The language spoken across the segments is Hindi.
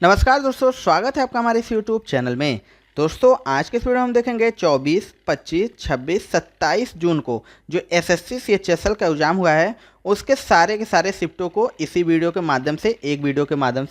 नमस्कार दोस्तों, स्वागत है आपका हमारे इस यूट्यूब चैनल में। दोस्तों आज के इस वीडियो में हम देखेंगे 24, 25, 26, 27 जून को जो एसएससी सीएचएसएल का एग्जाम हुआ है उसके सारे के सारे शिफ्टों को इसी वीडियो के माध्यम से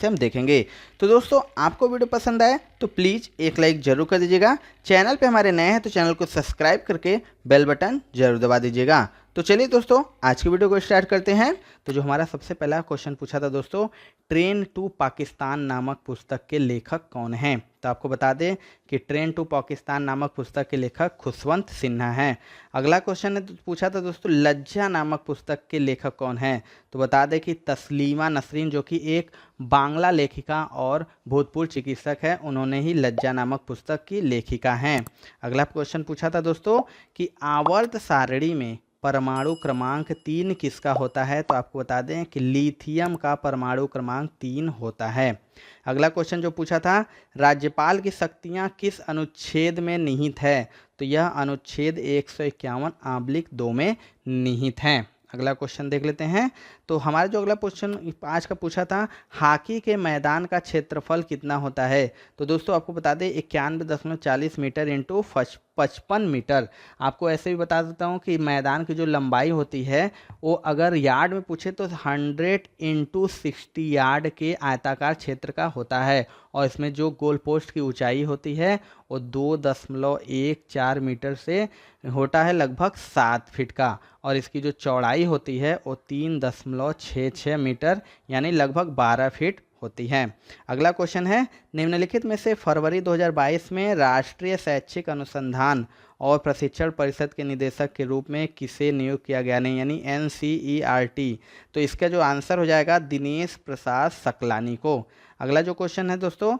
हम देखेंगे। तो दोस्तों आपको वीडियो पसंद आए तो प्लीज़ एक लाइक जरूर कर दीजिएगा। चैनल पे हमारे नए हैं तो चैनल को सब्सक्राइब करके बेल बटन जरूर दबा दीजिएगा। तो चलिए दोस्तों आज की वीडियो को स्टार्ट करते हैं। तो जो हमारा सबसे पहला क्वेश्चन पूछा था दोस्तों, ट्रेन टू पाकिस्तान नामक पुस्तक के लेखक कौन हैं? तो आपको बता दें कि ट्रेन टू पाकिस्तान नामक पुस्तक के लेखक खुशवंत सिन्हा हैं। अगला क्वेश्चन ने पूछा था दोस्तों, लज्जा नामक पुस्तक के लेखक कौन हैं? तो बता दें कि तस्लीमा नसरीन, जो कि एक बांग्ला लेखिका और भूतपूर्व चिकित्सक है, उन्होंने ही लज्जा नामक पुस्तक की लेखिका हैं। अगला क्वेश्चन पूछा था दोस्तों कि आवर्त सारणी में परमाणु क्रमांक 3 किसका होता है? तो आपको बता दें कि लिथियम का परमाणु क्रमांक 3 होता है। अगला क्वेश्चन जो पूछा था, राज्यपाल की शक्तियां किस अनुच्छेद में निहित है? तो यह अनुच्छेद 151/2 में निहित है। अगला क्वेश्चन देख लेते हैं। तो हमारा जो अगला क्वेश्चन आज का पूछा था, हॉकी के मैदान का क्षेत्रफल कितना होता है? तो दोस्तों आपको बता दें 91.40 मीटर इंटू 55 मीटर। आपको ऐसे भी बता देता हूँ कि मैदान की जो लंबाई होती है वो अगर यार्ड में पूछे तो 100 इंटू 60 यार्ड के आयताकार क्षेत्र का होता है, और इसमें जो गोल पोस्ट की ऊंचाई होती है वो 2.14 मीटर से होता है लगभग 7 फीट का, और इसकी जो चौड़ाई होती है वो 3.66 मीटर यानी लगभग 12 फीट होती है। अगला क्वेश्चन है, निम्नलिखित में से फरवरी 2022 में राष्ट्रीय शैक्षिक अनुसंधान और प्रशिक्षण परिषद के निदेशक के रूप में किसे नियुक्त किया गया? नहीं यानी NCERT। तो इसका जो आंसर हो जाएगा दिनेश प्रसाद सकलानी को। अगला जो क्वेश्चन है दोस्तों,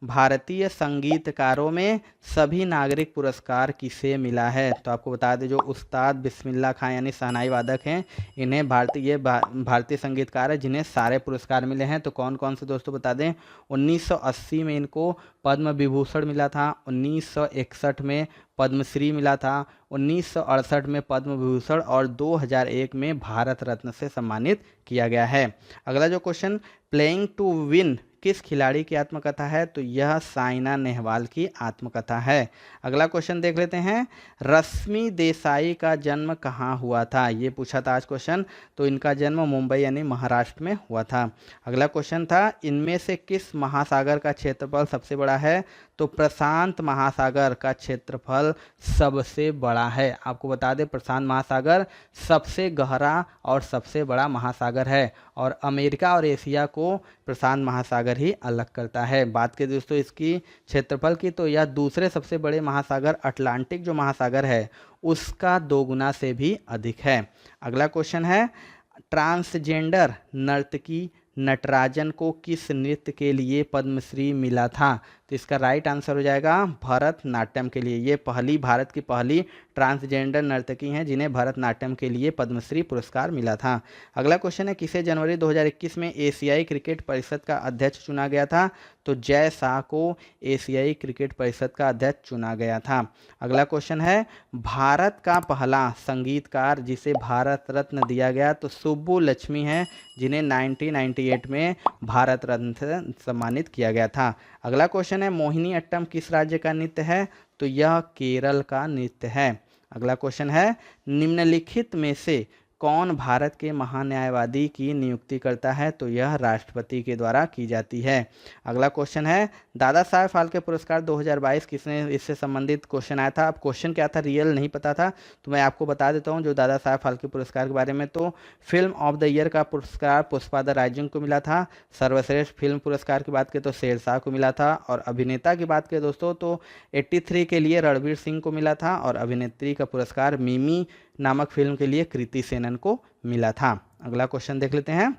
भारतीय संगीतकारों में सभी नागरिक पुरस्कार किसे मिला है? तो आपको बता दें जो उस्ताद बिस्मिल्लाह खां यानी शहनाई वादक हैं, इन्हें भारतीय संगीतकार है जिन्हें सारे पुरस्कार मिले हैं। तो कौन कौन से दोस्तों बता दें, 1980 में इनको पद्म विभूषण मिला था, 1961 में पद्मश्री मिला था, 1968 में पद्म विभूषण और 2001 में भारत रत्न से सम्मानित किया गया है। अगला जो क्वेश्चन, प्लेइंग टू विन किस खिलाड़ी की आत्मकथा है? तो यह साइना नेहवाल की आत्मकथा है। अगला क्वेश्चन देख लेते हैं, रश्मि देसाई का जन्म कहाँ हुआ था? ये पूछा था आज क्वेश्चन। तो इनका जन्म मुंबई यानी महाराष्ट्र में हुआ था। अगला क्वेश्चन था, इनमें से किस महासागर का क्षेत्रफल सबसे बड़ा है? तो प्रशांत महासागर का क्षेत्रफल सबसे बड़ा है। आपको बता दें प्रशांत महासागर सबसे गहरा और सबसे बड़ा महासागर है, और अमेरिका और एशिया को प्रशांत महासागर ही अलग करता है। बात करें दोस्तों इसकी क्षेत्रफल की, तो यह दूसरे सबसे बड़े महासागर अटलांटिक जो महासागर है उसका 2 गुना से भी अधिक है। अगला क्वेश्चन है, ट्रांसजेंडर नर्तकी नटराजन को किस नृत्य के लिए पद्मश्री मिला था? तो इसका राइट आंसर हो जाएगा भरतनाट्यम के लिए। ये भारत की पहली ट्रांसजेंडर नर्तकी हैं जिन्हें भरतनाट्यम के लिए पद्मश्री पुरस्कार मिला था। अगला क्वेश्चन है, किसे जनवरी 2021 में एशियाई क्रिकेट परिषद का अध्यक्ष चुना गया था? तो जय शाह को एशियाई क्रिकेट परिषद का अध्यक्ष चुना गया था। अगला क्वेश्चन है, भारत का पहला संगीतकार जिसे भारत रत्न दिया गया? तो सुब्बू लक्ष्मी हैं जिन्हें 1998 में भारत रत्न से सम्मानित किया गया था। अगला क्वेश्चन है, मोहिनी अट्टम किस राज्य का नृत्य है? तो यह केरल का नृत्य है। अगला क्वेश्चन है, निम्नलिखित में से कौन भारत के महान्यायवादी की नियुक्ति करता है? तो यह राष्ट्रपति के द्वारा की जाती है। अगला क्वेश्चन है, दादा साहेब फाल्के पुरस्कार 2022 किसने? इससे संबंधित क्वेश्चन आया था। अब क्वेश्चन क्या था रियल नहीं पता था तो मैं आपको बता देता हूं जो दादा साहेब फाल्के पुरस्कार के बारे में। तो फिल्म ऑफ द ईयर का पुरस्कार पुष्पादा राइजिंग को मिला था। सर्वश्रेष्ठ फिल्म पुरस्कार की बात करें तो शेरशाह को मिला था, और अभिनेता की बात करें दोस्तों तो 83 के लिए रणवीर सिंह को मिला था, और अभिनेत्री का पुरस्कार मिमी नामक फिल्म के लिए कृति सेनन को मिला था। अगला क्वेश्चन देख लेते हैं,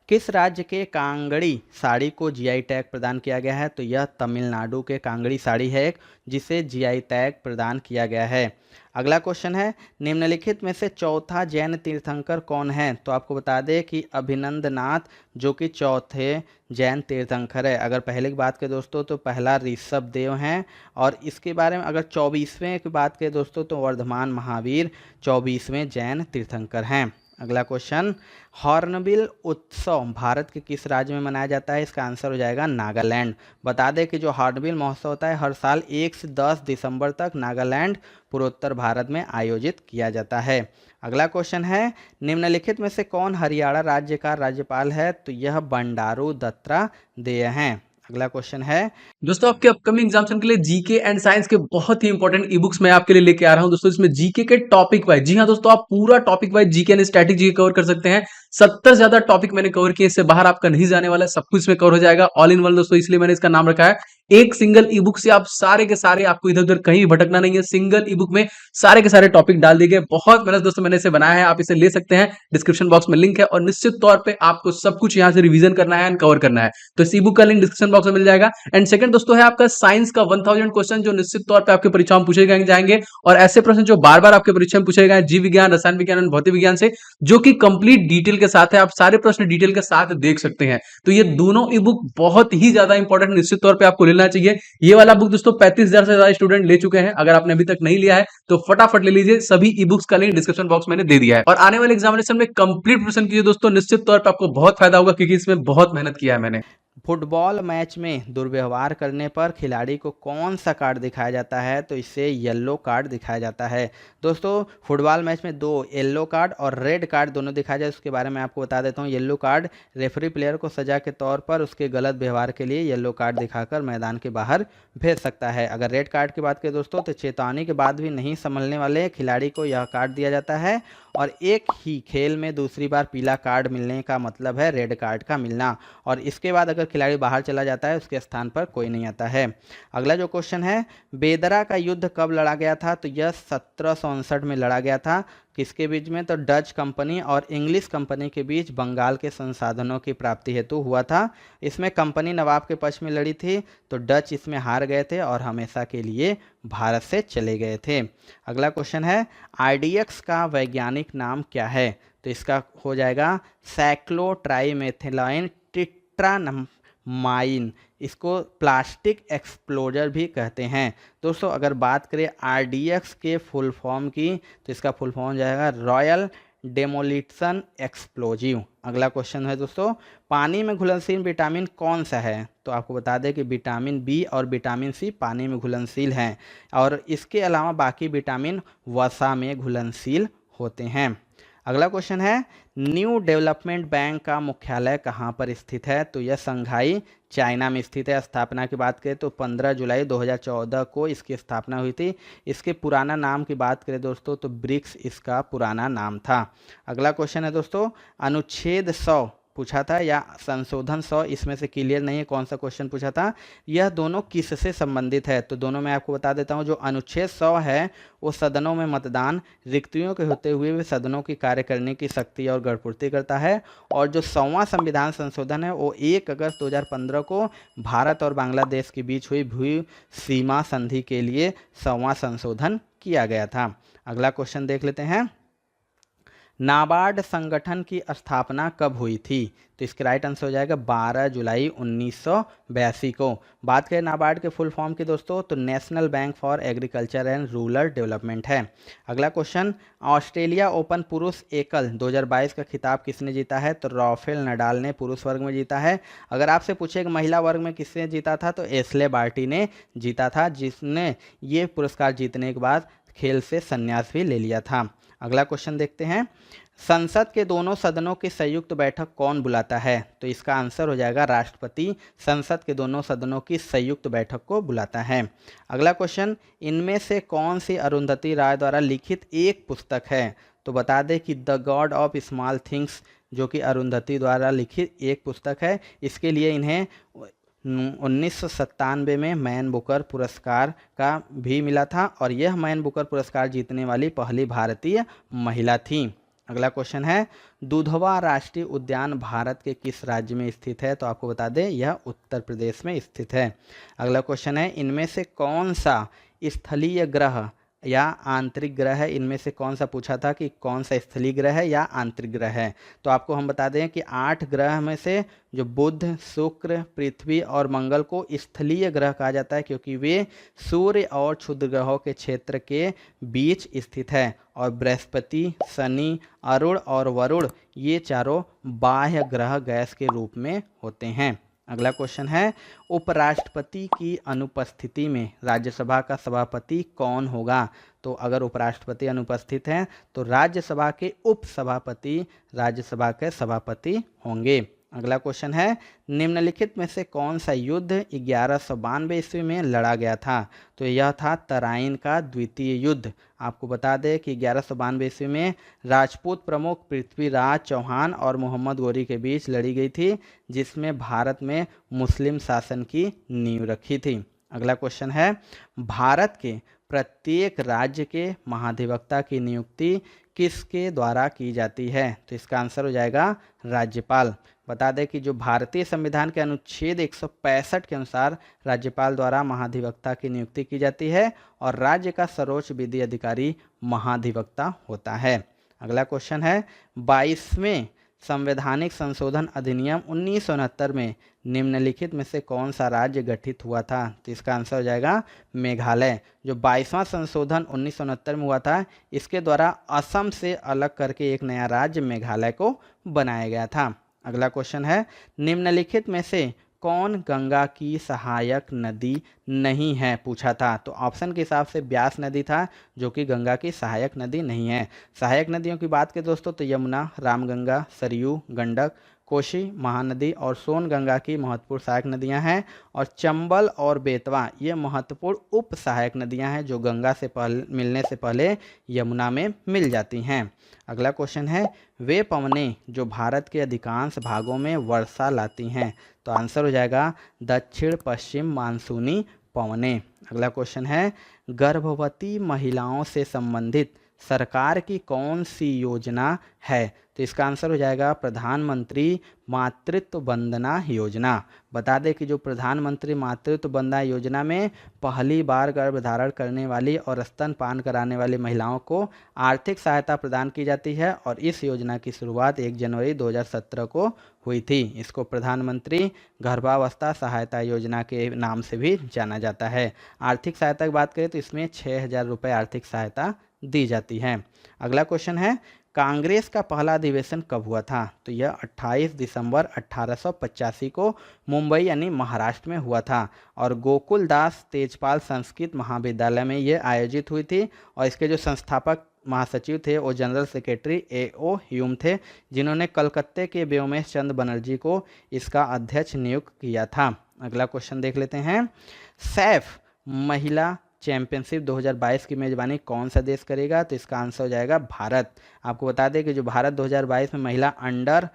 किस राज्य के कांगड़ी साड़ी को जीआई टैग प्रदान किया गया है? तो यह तमिलनाडु के कांगड़ी साड़ी है जिसे जीआई टैग प्रदान किया गया है। अगला क्वेश्चन है, निम्नलिखित में से चौथा जैन तीर्थंकर कौन है? तो आपको बता दें कि अभिनंदनाथ जो कि चौथे जैन तीर्थंकर है। अगर पहले की बात करें दोस्तों तो पहला ऋषभ देव हैं, और इसके बारे में अगर 24वें की बात करें दोस्तों तो वर्धमान महावीर 24वें जैन तीर्थंकर हैं। अगला क्वेश्चन, हॉर्नबिल उत्सव भारत के किस राज्य में मनाया जाता है? इसका आंसर हो जाएगा नागालैंड। बता दें कि जो हॉर्नबिल महोत्सव होता है हर साल 1 से 10 दिसंबर तक नागालैंड पूर्वोत्तर भारत में आयोजित किया जाता है। अगला क्वेश्चन है, निम्नलिखित में से कौन हरियाणा राज्य का राज्यपाल है? तो यह बंडारू दत्तात्रेय हैं। अगला क्वेश्चन है, दोस्तों आपके अपकमिंग एग्जामिनेशन के लिए जीके एंड साइंस के बहुत ही इंपॉर्टेंट ई बुक्स मैं आपके लिए लेके आ रहा हूं दोस्तों। इसमें जीके के टॉपिक वाइज, जी हाँ दोस्तों, आप पूरा topic wise GK and static GK cover कर सकते हैं। 70 से ज्यादा टॉपिक मैंने कवर किए, इससे बाहर आपका नहीं जाने वाला, सब कुछ इसमें कवर हो जाएगा ऑल इन वन दोस्तों, इसलिए मैंने इसका नाम रखा है। एक सिंगल ई बुक से आप सारे के सारे, आपको इधर उधर कहीं भी भटकना नहीं है, सिंगल ई बुक में सारे के सारे टॉपिक डाल दिए गए। बहुत मेहनत दोस्तों मैंने इसे बनाया है, आप इसे ले सकते हैं, डिस्क्रिप्शन बॉक्स में लिंक है, और निश्चित तौर पे आपको सब कुछ यहां से रिवीजन करना है एंड कवर करना है, तो इस ई बुक का लिंक डिस्क्रिप्शन बॉक्स में मिल जाएगा। एंड सेकंड दोस्तों है आपका साइंस का 1000 क्वेश्चन, जो निश्चित तौर पे आपके परीक्षा में पूछे जाएंगे, और ऐसे प्रश्न जो बार बार आपके परीक्षा में पूछे गए जीव विज्ञान, रसायन विज्ञान और भौतिक विज्ञान से, जो कि कंप्लीट डिटेल के साथ है, आप सारे प्रश्न डिटेल के साथ देख सकते हैं। तो ये दोनों ई बुक बहुत ही ज्यादा इंपॉर्टेंट, निश्चित तौर पे आपको लेना चाहिए। ये वाला बुक दोस्तों 35,000 से ज्यादा स्टूडेंट ले चुके हैं, अगर आपने अभी तक नहीं लिया है तो फटाफट ले लीजिए। सभी ई बुक्स का लिंक डिस्क्रिप्शन बॉक्स मैंने दे दिया है, और आने वाले एग्जामिनेशन में कंप्लीट प्रिपरेशन कीजिए दोस्तों, निश्चित तौर पर आपको बहुत फायदा होगा, क्योंकि इसमें बहुत मेहनत किया है मैंने। फुटबॉल मैच में दुर्व्यवहार करने पर खिलाड़ी को कौन सा कार्ड दिखाया जाता है? तो इसे येलो कार्ड दिखाया जाता है। दोस्तों फुटबॉल मैच में 2 येलो कार्ड और रेड कार्ड दोनों दिखाया जाए, उसके बारे में आपको बता देता हूँ। येलो कार्ड रेफरी प्लेयर को सजा के तौर पर उसके गलत व्यवहार के लिए येलो कार्ड दिखाकर मैदान के बाहर भेज सकता है। अगर रेड कार्ड की बात करें दोस्तों, तो चेतावनी के बाद भी नहीं संभलने वाले खिलाड़ी को यह कार्ड दिया जाता है, और एक ही खेल में दूसरी बार पीला कार्ड मिलने का मतलब है रेड कार्ड का मिलना, और इसके बाद अगर खिलाड़ी बाहर चला जाता है उसके स्थान पर कोई नहीं आता है। अगला जो क्वेश्चन है, बेदरा का युद्ध कब लड़ा गया था? तो यह 1759 में लड़ा गया था। किसके बीच में? तो डच कंपनी और इंग्लिश कंपनी के बीच बंगाल के संसाधनों की प्राप्ति हेतु हुआ था। इसमें कंपनी नवाब के पक्ष में लड़ी थी, तो डच इसमें हार गए थे और हमेशा के लिए भारत से चले गए थे। अगला क्वेश्चन है, आरडीएक्स का वैज्ञानिक नाम क्या है? तो इसका हो जाएगा साइक्लोट्राइमेथिलाइन टेट्रामाइन। इसको प्लास्टिक एक्सप्लोजर भी कहते हैं। दोस्तों अगर बात करें आरडीएक्स के फुल फॉर्म की, तो इसका फुल फॉर्म हो जाएगा रॉयल डेमोलिशन एक्सप्लोजिव। अगला क्वेश्चन है दोस्तों, पानी में घुलनशील विटामिन कौन सा है? तो आपको बता दें कि विटामिन बी और विटामिन सी पानी में घुलनशील हैं, और इसके अलावा बाकी विटामिन वसा में घुलनशील होते हैं। अगला क्वेश्चन है, न्यू डेवलपमेंट बैंक का मुख्यालय कहाँ पर स्थित है? तो यह शंघाई चाइना में स्थित है। स्थापना की बात करें तो 15 जुलाई 2014 को इसकी स्थापना हुई थी। इसके पुराना नाम की बात करें दोस्तों, तो ब्रिक्स इसका पुराना नाम था। अगला क्वेश्चन है दोस्तों, अनुच्छेद 100 पूछा था या संशोधन 100, इसमें से क्लियर नहीं है कौन सा क्वेश्चन पूछा था। यह दोनों किससे संबंधित है? तो दोनों मैं आपको बता देता हूं। जो अनुच्छेद 100 है वो सदनों में मतदान, रिक्तियों के होते हुए भी सदनों की कार्य करने की शक्ति और गढ़पूर्ति करता है, और जो 100वां संविधान संशोधन है वो 1 अगस्त 2015 को भारत और बांग्लादेश के बीच हुई भू सीमा संधि के लिए 100वां संशोधन किया गया था। अगला क्वेश्चन देख लेते हैं, नाबार्ड संगठन की स्थापना कब हुई थी? तो इसका राइट आंसर हो जाएगा 12 जुलाई 1982 को। बात करें नाबार्ड के फुल फॉर्म की दोस्तों, तो national bank for agriculture and rural development है। अगला क्वेश्चन, ऑस्ट्रेलिया ओपन पुरुष एकल 2022 का खिताब किसने जीता है? तो राफेल नडाल ने पुरुष वर्ग में जीता है। अगर आपसे पूछे कि महिला वर्ग में किसने जीता था, तो एशले बार्टी ने जीता था, जिसने ये पुरस्कार जीतने के बाद खेल से संन्यास भी ले लिया था। अगला क्वेश्चन देखते हैं, संसद के दोनों सदनों की संयुक्त बैठक कौन बुलाता है? तो इसका आंसर हो जाएगा राष्ट्रपति संसद के दोनों सदनों की संयुक्त बैठक को बुलाता है। अगला क्वेश्चन, इनमें से कौन सी अरुंधति राय द्वारा लिखित एक पुस्तक है? तो बता दें कि the God of small things, जो कि अरुंधति द्वारा लिखित एक पुस्तक है। इसके लिए इन्हें 1997 में मैन बुकर पुरस्कार का भी मिला था, और यह मैन बुकर पुरस्कार जीतने वाली पहली भारतीय महिला थी। अगला क्वेश्चन है, दुधवा राष्ट्रीय उद्यान भारत के किस राज्य में स्थित है? तो आपको बता दें यह उत्तर प्रदेश में स्थित है। अगला क्वेश्चन है, इनमें से कौन सा स्थलीय ग्रह या आंतरिक ग्रह है, इनमें से कौन सा पूछा था कि कौन सा स्थलीय ग्रह है या आंतरिक ग्रह है। तो आपको हम बता दें कि 8 ग्रह में से जो बुध, शुक्र, पृथ्वी और मंगल को स्थलीय ग्रह कहा जाता है, क्योंकि वे सूर्य और क्षुद्र ग्रहों के क्षेत्र के बीच स्थित है। और बृहस्पति, शनि, अरुण और वरुण ये चारों बाह्य ग्रह गैस के रूप में होते हैं। अगला क्वेश्चन है, उपराष्ट्रपति की अनुपस्थिति में राज्यसभा का सभापति कौन होगा। तो अगर उपराष्ट्रपति अनुपस्थित हैं तो राज्यसभा के उपसभापति राज्यसभा के सभापति होंगे। अगला क्वेश्चन है, निम्नलिखित में से कौन सा युद्ध 1192 ईस्वी में लड़ा गया था। तो यह था तराइन का द्वितीय युद्ध। आपको बता दें कि 1192 ईस्वी में राजपूत प्रमुख पृथ्वीराज चौहान और मोहम्मद गोरी के बीच लड़ी गई थी, जिसमें भारत में मुस्लिम शासन की नींव रखी थी। अगला क्वेश्चन है, भारत के प्रत्येक राज्य के महाधिवक्ता की नियुक्ति किसके द्वारा की जाती है। तो इसका आंसर हो जाएगा राज्यपाल। बता दें कि जो भारतीय संविधान के अनुच्छेद 165 के अनुसार राज्यपाल द्वारा महाधिवक्ता की नियुक्ति की जाती है और राज्य का सर्वोच्च विधि अधिकारी महाधिवक्ता होता है। अगला क्वेश्चन है, 22वें संवैधानिक संशोधन अधिनियम 1969 में निम्नलिखित में से कौन सा राज्य गठित हुआ था। तो इसका आंसर हो जाएगा मेघालय। जो 22वां संशोधन 1969 में हुआ था, इसके द्वारा असम से अलग करके एक नया राज्य मेघालय को बनाया गया था। अगला क्वेश्चन है, निम्नलिखित में से कौन गंगा की सहायक नदी नहीं है पूछा था। तो ऑप्शन के हिसाब से ब्यास नदी था, जो कि गंगा की सहायक नदी नहीं है। सहायक नदियों की बात करें दोस्तों तो यमुना, रामगंगा, सरयू, गंडक, कोशी महानदी और सोन गंगा की महत्वपूर्ण सहायक नदियां हैं। और चंबल और बेतवा ये महत्वपूर्ण उप सहायक नदियां हैं, जो गंगा से मिलने से पहले यमुना में मिल जाती हैं। अगला क्वेश्चन है, वे पवनें जो भारत के अधिकांश भागों में वर्षा लाती हैं। तो आंसर हो जाएगा दक्षिण पश्चिम मानसूनी पवनें। अगला क्वेश्चन है, गर्भवती महिलाओं से संबंधित सरकार की कौन सी योजना है। तो इसका आंसर हो जाएगा प्रधानमंत्री मातृत्व वंदना योजना। बता दें कि जो प्रधानमंत्री मातृत्व वंदना योजना में पहली बार गर्भधारण करने वाली और स्तनपान कराने वाली महिलाओं को आर्थिक सहायता प्रदान की जाती है और इस योजना की शुरुआत 1 जनवरी 2017 को हुई थी। इसको प्रधानमंत्री गर्भावस्था सहायता योजना के नाम से भी जाना जाता है। आर्थिक सहायता की बात करें तो इसमें 6,000 रुपये आर्थिक सहायता दी जाती है। अगला क्वेश्चन है, कांग्रेस का पहला अधिवेशन कब हुआ था। तो यह 28 दिसंबर 1885 को मुंबई यानी महाराष्ट्र में हुआ था और गोकुलदास तेजपाल संस्कृत महाविद्यालय में यह आयोजित हुई थी। और इसके जो संस्थापक महासचिव थे वो जनरल सेक्रेटरी A.O. ह्यूम थे, जिन्होंने कलकत्ते के व्योमेश चंद्र बनर्जी को इसका अध्यक्ष नियुक्त किया था। अगला क्वेश्चन देख लेते हैं, सैफ महिला चैंपियनशिप 2022 की मेजबानी कौन सा देश करेगा। तो इसका आंसर हो जाएगा भारत। आपको बता दें कि जो भारत 2022 में महिला अंडर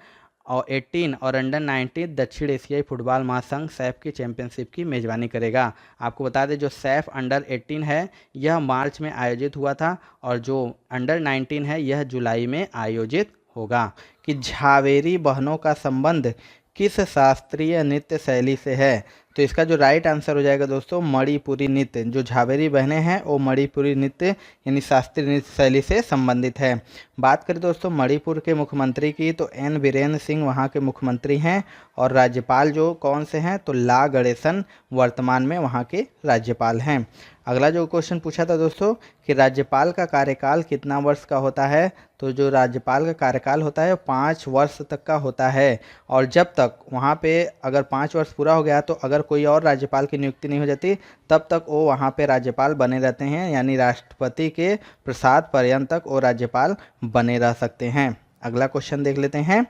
18 और अंडर 19 दक्षिण एशियाई फुटबॉल महासंघ सैफ की चैंपियनशिप की मेजबानी करेगा। आपको बता दें जो सैफ अंडर 18 है यह मार्च में आयोजित हुआ था और जो अंडर 19 है यह जुलाई में आयोजित होगा। कि झावेरी बहनों का संबंध किस शास्त्रीय नृत्य शैली से है। तो इसका जो राइट आंसर हो जाएगा दोस्तों मणिपुरी नृत्य। जो झावेरी बहनें हैं वो मणिपुरी नृत्य यानी शास्त्रीय नृत्य शैली से संबंधित है। बात करें दोस्तों मणिपुर के मुख्यमंत्री की तो एन बीरेन सिंह वहाँ के मुख्यमंत्री हैं और राज्यपाल जो कौन से हैं तो ला गणेशन वर्तमान में वहाँ के राज्यपाल हैं। अगला जो क्वेश्चन पूछा था दोस्तों कि राज्यपाल का कार्यकाल कितना वर्ष का होता है। तो जो राज्यपाल का कार्यकाल होता है 5 वर्ष तक का होता है और जब तक वहाँ पे अगर 5 वर्ष पूरा हो गया तो अगर कोई और राज्यपाल की नियुक्ति नहीं हो जाती तब तक वो वहाँ पे राज्यपाल बने रहते हैं, यानी राष्ट्रपति के प्रसाद पर्यंत तक वो राज्यपाल बने रह सकते हैं। अगला क्वेश्चन देख लेते हैं,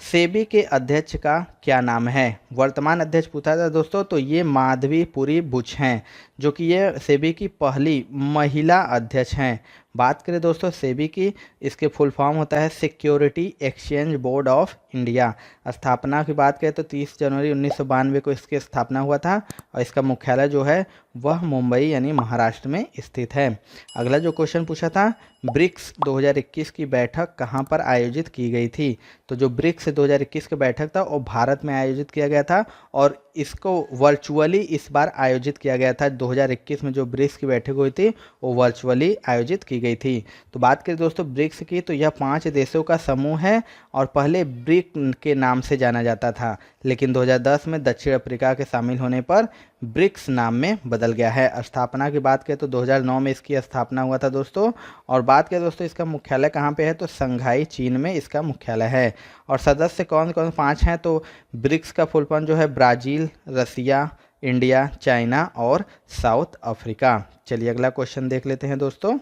सेबी के अध्यक्ष का क्या नाम है। वर्तमान अध्यक्ष पूछा था दोस्तों तो ये माधवीपुरी बुच हैं, जो कि ये सेबी की पहली महिला अध्यक्ष हैं। बात करें दोस्तों सेबी की, इसके फुल फॉर्म होता है security exchange board of India. स्थापना की बात करें तो 30 जनवरी 1992 को इसकी स्थापना हुआ था और इसका मुख्यालय जो है वह मुंबई यानी महाराष्ट्र में स्थित है। अगला जो क्वेश्चन पूछा था, ब्रिक्स 2021 की बैठक कहाँ पर आयोजित की गई थी। तो जो ब्रिक्स 2021 की बैठक था वो भारत में आयोजित किया गया था और इसको वर्चुअली इस बार आयोजित किया गया था। 2021 में जो ब्रिक्स की बैठक हुई थी वो वर्चुअली आयोजित की गई थी। तो बात करें दोस्तों ब्रिक्स की, तो यह 5 देशों का समूह है और पहले ब्रिक के नाम से जाना जाता था, लेकिन 2010 में दक्षिण अफ्रीका के शामिल होने पर ब्रिक्स नाम में बदल गया है। स्थापना की बात करें तो 2009 में इसकी स्थापना हुआ था दोस्तों। और बात करें दोस्तों इसका मुख्यालय कहाँ पे है, तो शंघाई चीन में इसका मुख्यालय है। और सदस्य कौन कौन 5 हैं, तो ब्रिक्स का फुल फॉर्म जो है ब्राज़ील, रसिया, इंडिया, चाइना और साउथ अफ्रीका। चलिए अगला क्वेश्चन देख लेते हैं दोस्तों।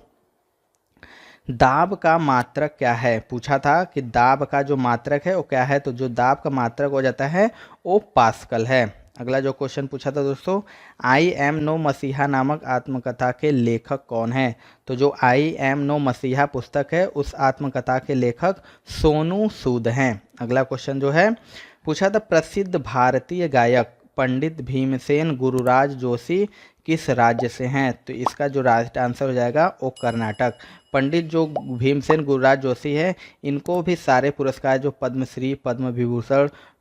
दाब का मात्रक क्या है, पूछा था कि दाब का जो मात्रक है वो क्या है, तो जो दाब का मात्रक हो जाता है वो पास्कल है। अगला जो क्वेश्चन पूछा था दोस्तों, आई एम नो मसीहा नामक आत्मकथा के लेखक कौन है, तो जो आई एम नो मसीहा पुस्तक है उस आत्मकथा के लेखक सोनू सूद हैं। अगला क्वेश्चन जो है पूछा था, प्रसिद्ध भारतीय गायक पंडित भीमसेन गुरुराज जोशी किस राज्य से हैं, तो इसका जो राइट आंसर हो जाएगा वो कर्नाटक। पंडित जो भीमसेन गुरुराज जोशी है इनको भी सारे पुरस्कार जो पद्मश्री,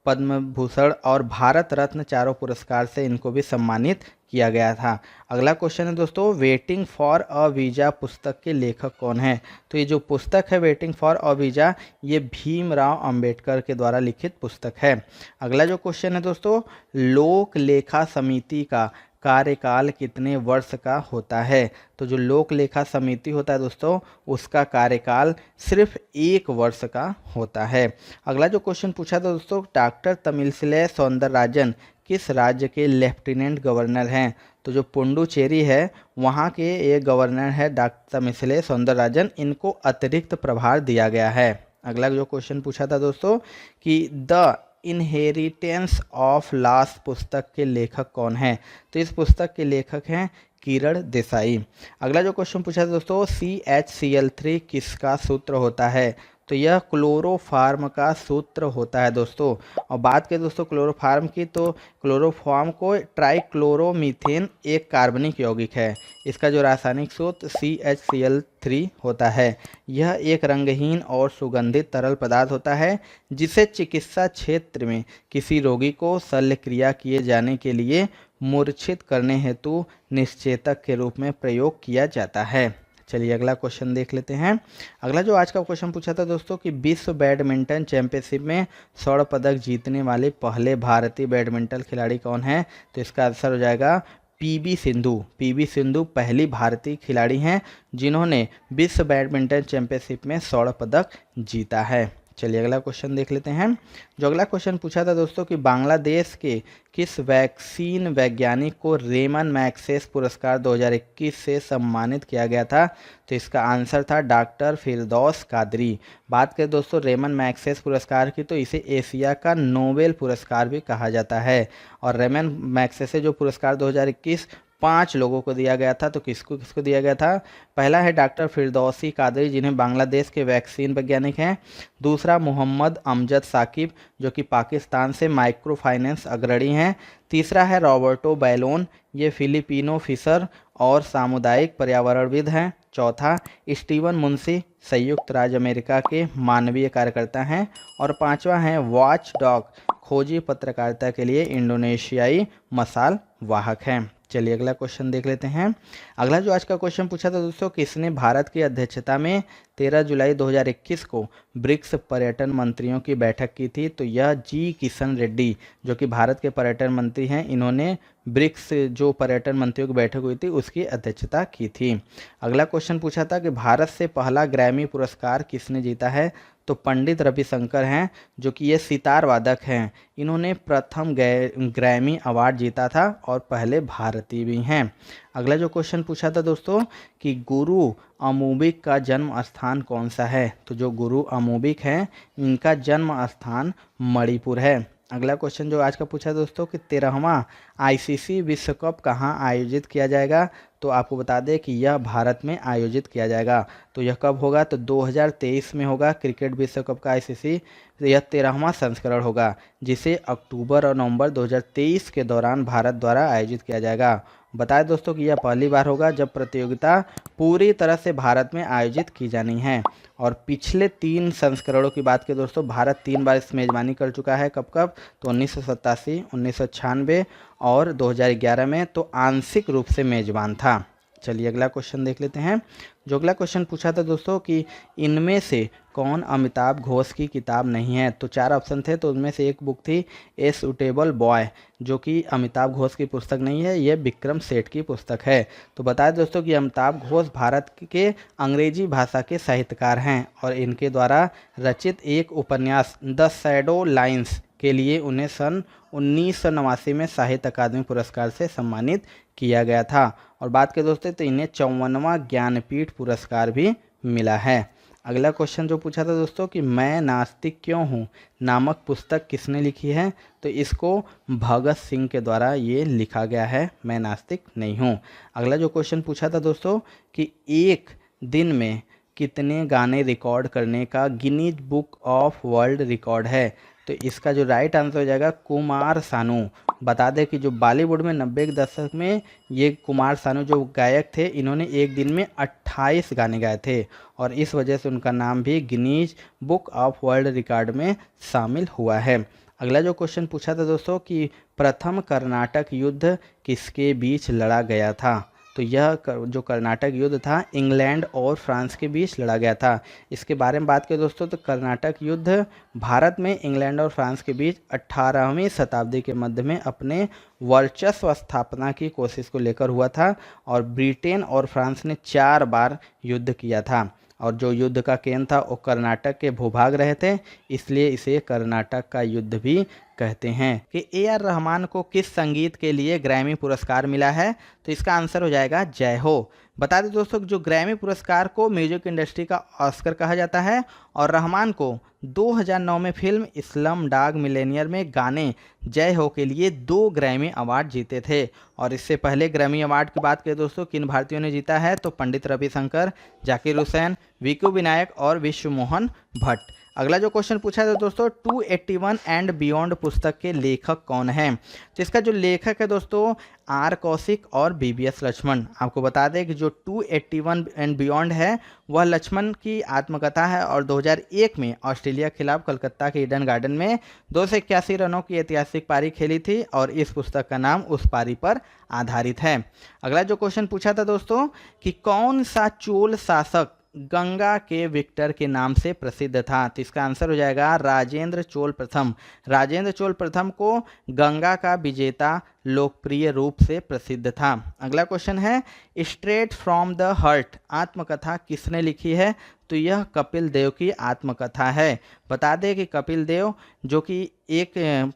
पद्म भूषण और भारत रत्न चारों पुरस्कार से इनको भी सम्मानित किया गया था। अगला क्वेश्चन है दोस्तों, वेटिंग फॉर अ वीज़ा पुस्तक के लेखक कौन है, तो ये जो पुस्तक है वेटिंग फॉर अ वीज़ा ये भीमराव अंबेडकर के द्वारा लिखित पुस्तक है। अगला जो क्वेश्चन है दोस्तों, लोक लेखा समिति का कार्यकाल कितने वर्ष का होता है, तो जो लोक लेखा समिति होता है दोस्तों उसका कार्यकाल सिर्फ 1 वर्ष का होता है। अगला जो क्वेश्चन पूछा था दोस्तों, डॉक्टर तमिलसाई सौंदरराजन किस राज्य के लेफ्टिनेंट गवर्नर हैं, तो जो पुडुचेरी है वहाँ के ये गवर्नर है डॉक्टर तमिलसाई सौंदरराजन, इनको अतिरिक्त प्रभार दिया गया है। अगला जो क्वेश्चन पूछा था दोस्तों कि द इनहेरिटेंस ऑफ लास्ट पुस्तक के लेखक कौन है, तो इस पुस्तक के लेखक हैं किरण देसाई। अगला जो क्वेश्चन पूछा था दोस्तों, CHCl3 किसका सूत्र होता है, तो यह क्लोरोफार्म का सूत्र होता है दोस्तों। और बात करें दोस्तों क्लोरोफार्म की, तो क्लोरोफार्म को ट्राइक्लोरोमीथेन एक कार्बनिक यौगिक है, इसका जो रासायनिक सूत्र CHCl3 होता है। यह एक रंगहीन और सुगंधित तरल पदार्थ होता है जिसे चिकित्सा क्षेत्र में किसी रोगी को शल्य क्रिया किए जाने के लिए मूर्छित करने हेतु निश्चेतक के रूप में प्रयोग किया जाता है। चलिए अगला क्वेश्चन देख लेते हैं। अगला जो आज का क्वेश्चन पूछा था दोस्तों कि विश्व बैडमिंटन चैंपियनशिप में स्वर्ण पदक जीतने वाले पहले भारतीय बैडमिंटन खिलाड़ी कौन है, तो इसका आंसर हो जाएगा पीवी सिंधु। पीवी सिंधु पहली भारतीय खिलाड़ी हैं जिन्होंने विश्व बैडमिंटन चैंपियनशिप में स्वर्ण पदक जीता है। चलिए अगला क्वेश्चन देख लेते हैं। जो अगला क्वेश्चन पूछा था दोस्तों कि बांग्लादेश के किस वैक्सीन वैज्ञानिक को रेमन मैग्सेस पुरस्कार 2021 से सम्मानित किया गया था, तो इसका आंसर था डॉक्टर फिरदौस कादरी। बात करें दोस्तों रेमन मैग्सेस पुरस्कार की, तो इसे एशिया का नोबेल पुरस्कार भी कहा जाता है। और रेमन मैग्सेस से जो पुरस्कार 2021 5 लोगों को दिया गया था, तो किसको किसको दिया गया था, पहला है डॉक्टर फिरदौसी कादरी जिन्हें बांग्लादेश के वैक्सीन वैज्ञानिक हैं। दूसरा मोहम्मद अमजद साकिब जो कि पाकिस्तान से माइक्रो फाइनेंस अग्रणी हैं। तीसरा है रॉबर्टो बैलोन, ये फिलिपिनो फिशर और सामुदायिक पर्यावरणविद हैं। चौथा स्टीवन मुंशी, संयुक्त राज्य अमेरिका के मानवीय कार्यकर्ता हैं। और पांचवा है वॉच डॉग, खोजी पत्रकारिता के लिए इंडोनेशियाई मसाल वाहक हैं। चलिए अगला क्वेश्चन देख लेते हैं। अगला जो आज का क्वेश्चन पूछा था दोस्तों, किसने भारत की अध्यक्षता में 13 जुलाई 2021 को ब्रिक्स पर्यटन मंत्रियों की बैठक की थी, तो यह जी किशन रेड्डी जो कि भारत के पर्यटन मंत्री हैं, इन्होंने ब्रिक्स जो पर्यटन मंत्रियों की बैठक हुई थी उसकी अध्यक्षता की थी। अगला क्वेश्चन पूछा था कि भारत से पहला ग्रैमी पुरस्कार किसने जीता है, तो पंडित रविशंकर हैं जो कि ये सितार वादक हैं, इन्होंने प्रथम ग्रैमी अवार्ड जीता था और पहले भारतीय भी हैं। अगला जो क्वेश्चन पूछा था दोस्तों कि गुरु अमूबिक का जन्म स्थान कौन सा है, तो जो गुरु अमूबिक हैं इनका जन्म स्थान मणिपुर है। अगला क्वेश्चन जो आज का पूछा दोस्तों कि 13वां आईसीसी विश्व कप कहाँ आयोजित किया जाएगा, तो आपको बता दें कि यह भारत में आयोजित किया जाएगा। तो यह कब होगा, तो 2023 में होगा क्रिकेट विश्व कप का आईसीसी, यह 13वां संस्करण होगा जिसे अक्टूबर और नवंबर 2023 के दौरान भारत द्वारा आयोजित किया जाएगा। बताएं दोस्तों कि यह पहली बार होगा जब प्रतियोगिता पूरी तरह से भारत में आयोजित की जानी है। और पिछले 3 संस्करणों की बात करें दोस्तों, भारत 3 बार इस मेज़बानी कर चुका है। कब कब? तो 1987, 1996 और 2011 में तो आंशिक रूप से मेज़बान था। चलिए अगला क्वेश्चन देख लेते हैं। जो अगला क्वेश्चन पूछा था दोस्तों कि इनमें से कौन अमिताभ घोष की किताब नहीं है? तो 4 ऑप्शन थे, तो उनमें से एक बुक थी ए सूटेबल बॉय, जो कि अमिताभ घोष की पुस्तक नहीं है, यह विक्रम सेठ की पुस्तक है। तो बताएं दोस्तों कि अमिताभ घोष भारत के अंग्रेजी भाषा के साहित्यकार हैं और इनके द्वारा रचित एक उपन्यास द शैडो लाइन्स के लिए उन्हें सन 1989 में साहित्य अकादमी पुरस्कार से सम्मानित किया गया था। और बात करें दोस्तों तो इन्हें 54वां ज्ञानपीठ पुरस्कार भी मिला है। अगला क्वेश्चन जो पूछा था दोस्तों कि मैं नास्तिक क्यों हूँ नामक पुस्तक किसने लिखी है? तो इसको भगत सिंह के द्वारा ये लिखा गया है, मैं नास्तिक नहीं हूँ। अगला जो क्वेश्चन पूछा था दोस्तों कि एक दिन में कितने गाने रिकॉर्ड करने का Guinness book of world record है? तो इसका जो राइट आंसर हो जाएगा कुमार सानू। बता दें कि जो बॉलीवुड में 90 के दशक में ये कुमार सानू जो गायक थे, इन्होंने एक दिन में 28 गाने गाए थे और इस वजह से उनका नाम भी Guinness book of world record में शामिल हुआ है। अगला जो क्वेश्चन पूछा था दोस्तों कि प्रथम कर्नाटक युद्ध किसके बीच लड़ा गया था? तो यह जो कर्नाटक युद्ध था इंग्लैंड और फ्रांस के बीच लड़ा गया था। इसके बारे में बात करें दोस्तों तो कर्नाटक युद्ध भारत में इंग्लैंड और फ्रांस के बीच 18वीं शताब्दी के मध्य में अपने वर्चस्व स्थापना की कोशिश को लेकर हुआ था और ब्रिटेन और फ्रांस ने 4 बार युद्ध किया था और जो युद्ध का केंद्र था वो कर्नाटक के भूभाग रहे थे, इसलिए इसे कर्नाटक का युद्ध भी कहते हैं। कि ए.आर. रहमान को किस संगीत के लिए ग्रैमी पुरस्कार मिला है? तो इसका आंसर हो जाएगा जय हो। बता दें दोस्तों जो ग्रैमी पुरस्कार को म्यूजिक इंडस्ट्री का ऑस्कर कहा जाता है और रहमान को 2009 में फिल्म इस्लाम डाग मिलेनियर में गाने जय हो के लिए 2 ग्रैमी अवार्ड जीते थे। और इससे पहले ग्रैमी अवार्ड की बात करें दोस्तों किन भारतीयों ने जीता है? तो पंडित रविशंकर, जाकिर हुसैन, वीकू विनायक और विश्व मोहन भट्ट। अगला जो क्वेश्चन पूछा है दोस्तों 281 एंड बियॉन्ड पुस्तक के लेखक कौन हैं? तो इसका जो लेखक है दोस्तों आर कौशिक और बीबीएस लक्ष्मण। आपको बता दें कि जो 281 एंड बियॉन्ड है वह लक्ष्मण की आत्मकथा है और 2001 में ऑस्ट्रेलिया के खिलाफ कलकत्ता के ईडन गार्डन में 281 रनों की ऐतिहासिक पारी खेली थी और इस पुस्तक का नाम उस पारी पर आधारित है। अगला जो क्वेश्चन पूछा था दोस्तों कि कौन सा चोल शासक गंगा के विक्टर के नाम से प्रसिद्ध था? तो इसका आंसर हो जाएगा राजेंद्र चोल प्रथम। राजेंद्र चोल प्रथम को गंगा का विजेता लोकप्रिय रूप से प्रसिद्ध था। अगला क्वेश्चन है स्ट्रेट फ्रॉम द हार्ट आत्मकथा किसने लिखी है? तो यह कपिल देव की आत्मकथा है। बता दें कि कपिल देव जो कि एक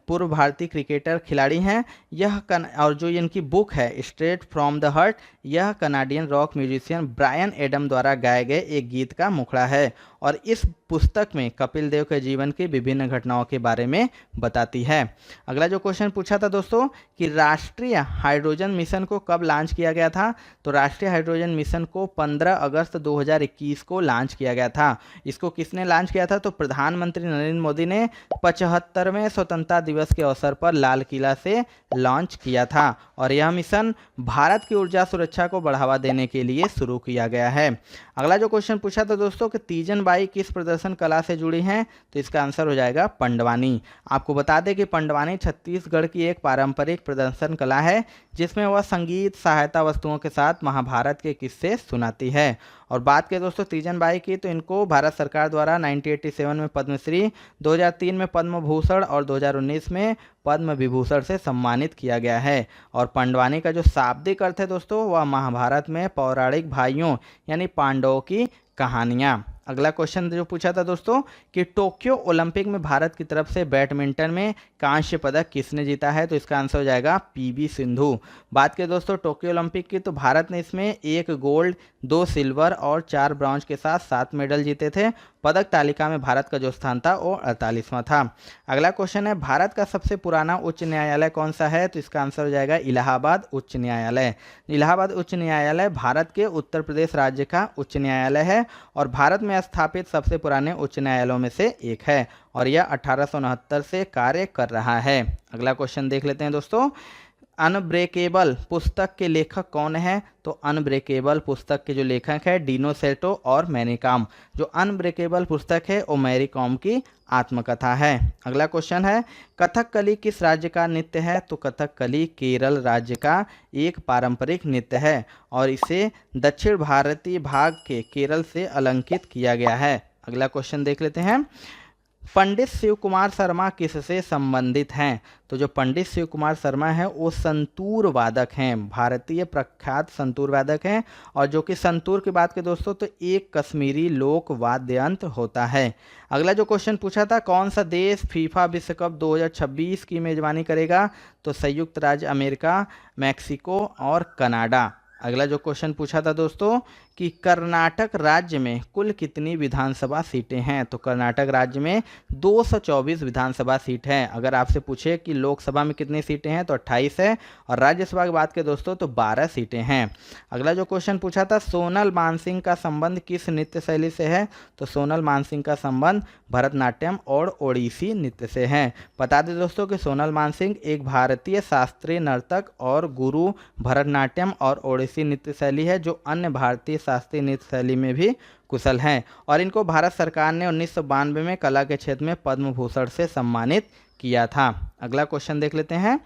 पूर्व भारतीय क्रिकेटर खिलाड़ी हैं, और जो इनकी बुक है स्ट्रेट फ्रॉम द हार्ट, यह Canadian rock musician Bryan Adam द्वारा गाए गए एक गीत का मुखड़ा है और इस पुस्तक में कपिल देव के जीवन की विभिन्न घटनाओं के बारे में बताती है। अगला जो क्वेश्चन पूछा था दोस्तों कि राष्ट्रीय हाइड्रोजन मिशन को कब लॉन्च किया गया था? तो राष्ट्रीय हाइड्रोजन मिशन को 15 अगस्त 2021 को लॉन्च किया गया था। इसको किसने लॉन्च किया था? तो प्रधानमंत्री नरेंद्र मोदी ने 75वें स्वतंत्रता दिवस के अवसर पर लाल किला से लॉन्च किया था और यह मिशन भारत की ऊर्जा सुरक्षा को बढ़ावा देने के लिए शुरू किया गया है। अगला जो क्वेश्चन पूछा था दोस्तों कि तीजन बाई किस प्रदर्शन कला से जुड़ी हैं? तो इसका आंसर हो जाएगा पंडवानी। आपको बता दें कि पंडवानी छत्तीसगढ़ की एक पारंपरिक प्रदर्शन कला है जिसमें वह संगीत सहायता वस्तुओं के साथ महाभारत के किस्से सुनाती है। और बात करें दोस्तों तीजन बाई की तो इनको भारत सरकार द्वारा 1987 में पद्मश्री, 2003 में पद्म भूषण और 2019 में पद्म विभूषण से सम्मानित किया गया है। और पंडवानी का जो शाब्दिक अर्थ है दोस्तों वह महाभारत में पौराणिक भाइयों यानी पांडवों की कहानियाँ। अगला क्वेश्चन जो पूछा था दोस्तों कि टोक्यो ओलंपिक में भारत की तरफ से बैडमिंटन में कांस्य पदक किसने जीता है? तो इसका आंसर हो जाएगा पीवी सिंधु। बात करें दोस्तों टोक्यो ओलंपिक की तो भारत ने इसमें 1 गोल्ड, 2 सिल्वर और 4 ब्रॉन्ज के साथ 7 मेडल जीते थे। पदक तालिका में भारत का जो स्थान था वो 48वां था। अगला क्वेश्चन है भारत का सबसे पुराना उच्च न्यायालय कौन सा है? तो इसका आंसर हो जाएगा इलाहाबाद उच्च न्यायालय। इलाहाबाद उच्च न्यायालय भारत के उत्तर प्रदेश राज्य का उच्च न्यायालय है और भारत में स्थापित सबसे पुराने उच्च न्यायालयों में से एक है और यह 1869 से कार्य कर रहा है। अगला क्वेश्चन देख लेते हैं दोस्तों अनब्रेकेबल पुस्तक के लेखक कौन है? तो अनब्रेकेबल पुस्तक के जो लेखक है डीनो सेल्टो और मैरी कॉम। जो अनब्रेकेबल पुस्तक है वो मैरी कॉम की आत्मकथा है। अगला क्वेश्चन है, कथकली किस राज्य का नृत्य है? तो कथकली केरल राज्य का एक पारंपरिक नृत्य है और इसे दक्षिण भारतीय भाग के केरल से अलंकित किया गया है। अगला क्वेश्चन देख लेते हैं, पंडित शिव कुमार शर्मा किससे संबंधित हैं? तो जो पंडित शिव कुमार शर्मा है वो संतूर वादक हैं, भारतीय प्रख्यात संतूर वादक हैं। और जो कि संतूर की बात करें दोस्तों तो एक कश्मीरी लोक वाद्य यंत्र होता है। अगला जो क्वेश्चन पूछा था, कौन सा देश फीफा विश्व कप 2026 की मेजबानी करेगा? तो संयुक्त राज्य अमेरिका, मैक्सिको और कनाडा। अगला जो क्वेश्चन पूछा था दोस्तों कि कर्नाटक राज्य में कुल कितनी विधानसभा सीटें हैं? तो कर्नाटक राज्य में 224 विधानसभा सीट हैं। अगर आपसे पूछे कि लोकसभा में कितनी सीटें हैं तो 28 है और राज्यसभा की बात करें दोस्तों तो 12 सीटें हैं। अगला जो क्वेश्चन पूछा था, सोनल मानसिंह का संबंध किस नृत्य शैली से है? तो सोनल मानसिंह का संबंध भरतनाट्यम और ओडिसी नृत्य से है। बता दें दोस्तों कि सोनल मानसिंह एक भारतीय शास्त्रीय नर्तक और गुरु भरतनाट्यम और ओडिसी नृत्य शैली है जो अन्य भारतीय शास्त्रीय नृत्य शैली में भी कुशल हैं और इनको भारत सरकार ने 1992 में कला के क्षेत्र में पद्म भूषण से सम्मानित किया था। अगला क्वेश्चन देख लेते हैं,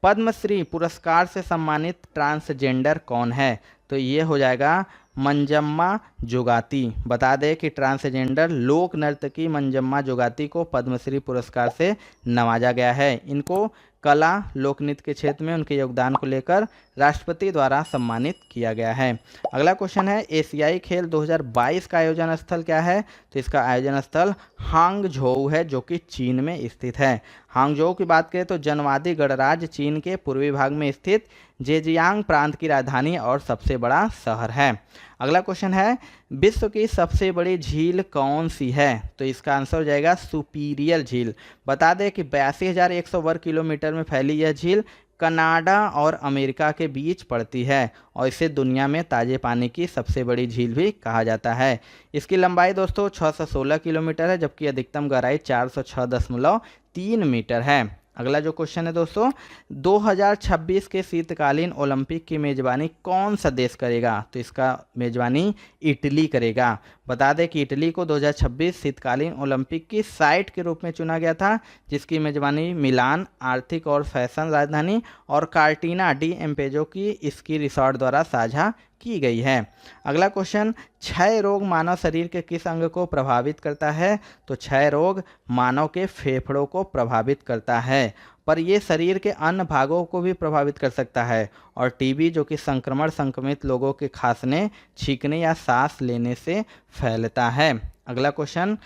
पद्मश्री पुरस्कार से सम्मानित ट्रांसजेंडर कौन है? तो ये हो जाएगा मंजम्मा जोगाती। बता दें कि ट्रांसजेंडर लोक नर्तकी मंजम्मा जोगाती को पद्मश्री पुरस्कार से नवाजा गया है। इनको कला लोक नृत्य के क्षेत्र में उनके योगदान को लेकर राष्ट्रपति द्वारा सम्मानित किया गया है। अगला क्वेश्चन है, एशियाई खेल 2022 का आयोजन स्थल क्या है? तो इसका आयोजन स्थल हांगझोउ है जो कि चीन में स्थित है। हांगझोउ की बात करें तो जनवादी गणराज्य चीन के पूर्वी भाग में स्थित जेजियांग प्रांत की राजधानी और सबसे बड़ा शहर है। अगला क्वेश्चन है, विश्व की सबसे बड़ी झील कौन सी है? तो इसका आंसर हो जाएगा सुपीरियर झील। बता दें कि 82,100 वर्ग किलोमीटर में फैली यह झील कनाडा और अमेरिका के बीच पड़ती है और इसे दुनिया में ताजे पानी की सबसे बड़ी झील भी कहा जाता है। इसकी लंबाई दोस्तों 616 किलोमीटर है जबकि अधिकतम गहराई 406.3 मीटर है। अगला जो क्वेश्चन है दोस्तों, 2026 के शीतकालीन ओलंपिक की मेजबानी कौन सा देश करेगा? तो इसका मेजबानी इटली करेगा। बता दें कि इटली को 2026 शीतकालीन ओलंपिक की साइट के रूप में चुना गया था जिसकी मेजबानी मिलान आर्थिक और फैशन राजधानी और कार्टिना डी एम्पेजो की स्की रिसॉर्ट द्वारा साझा की गई है। अगला क्वेश्चन, क्षय रोग मानव शरीर के किस अंग को प्रभावित करता है? तो क्षय रोग मानव के फेफड़ों को प्रभावित करता है पर यह शरीर के अन्य भागों को भी प्रभावित कर सकता है। और टीबी जो कि संक्रमित लोगों के खांसने, छींकने या सांस लेने से फैलता है। अगला क्वेश्चन,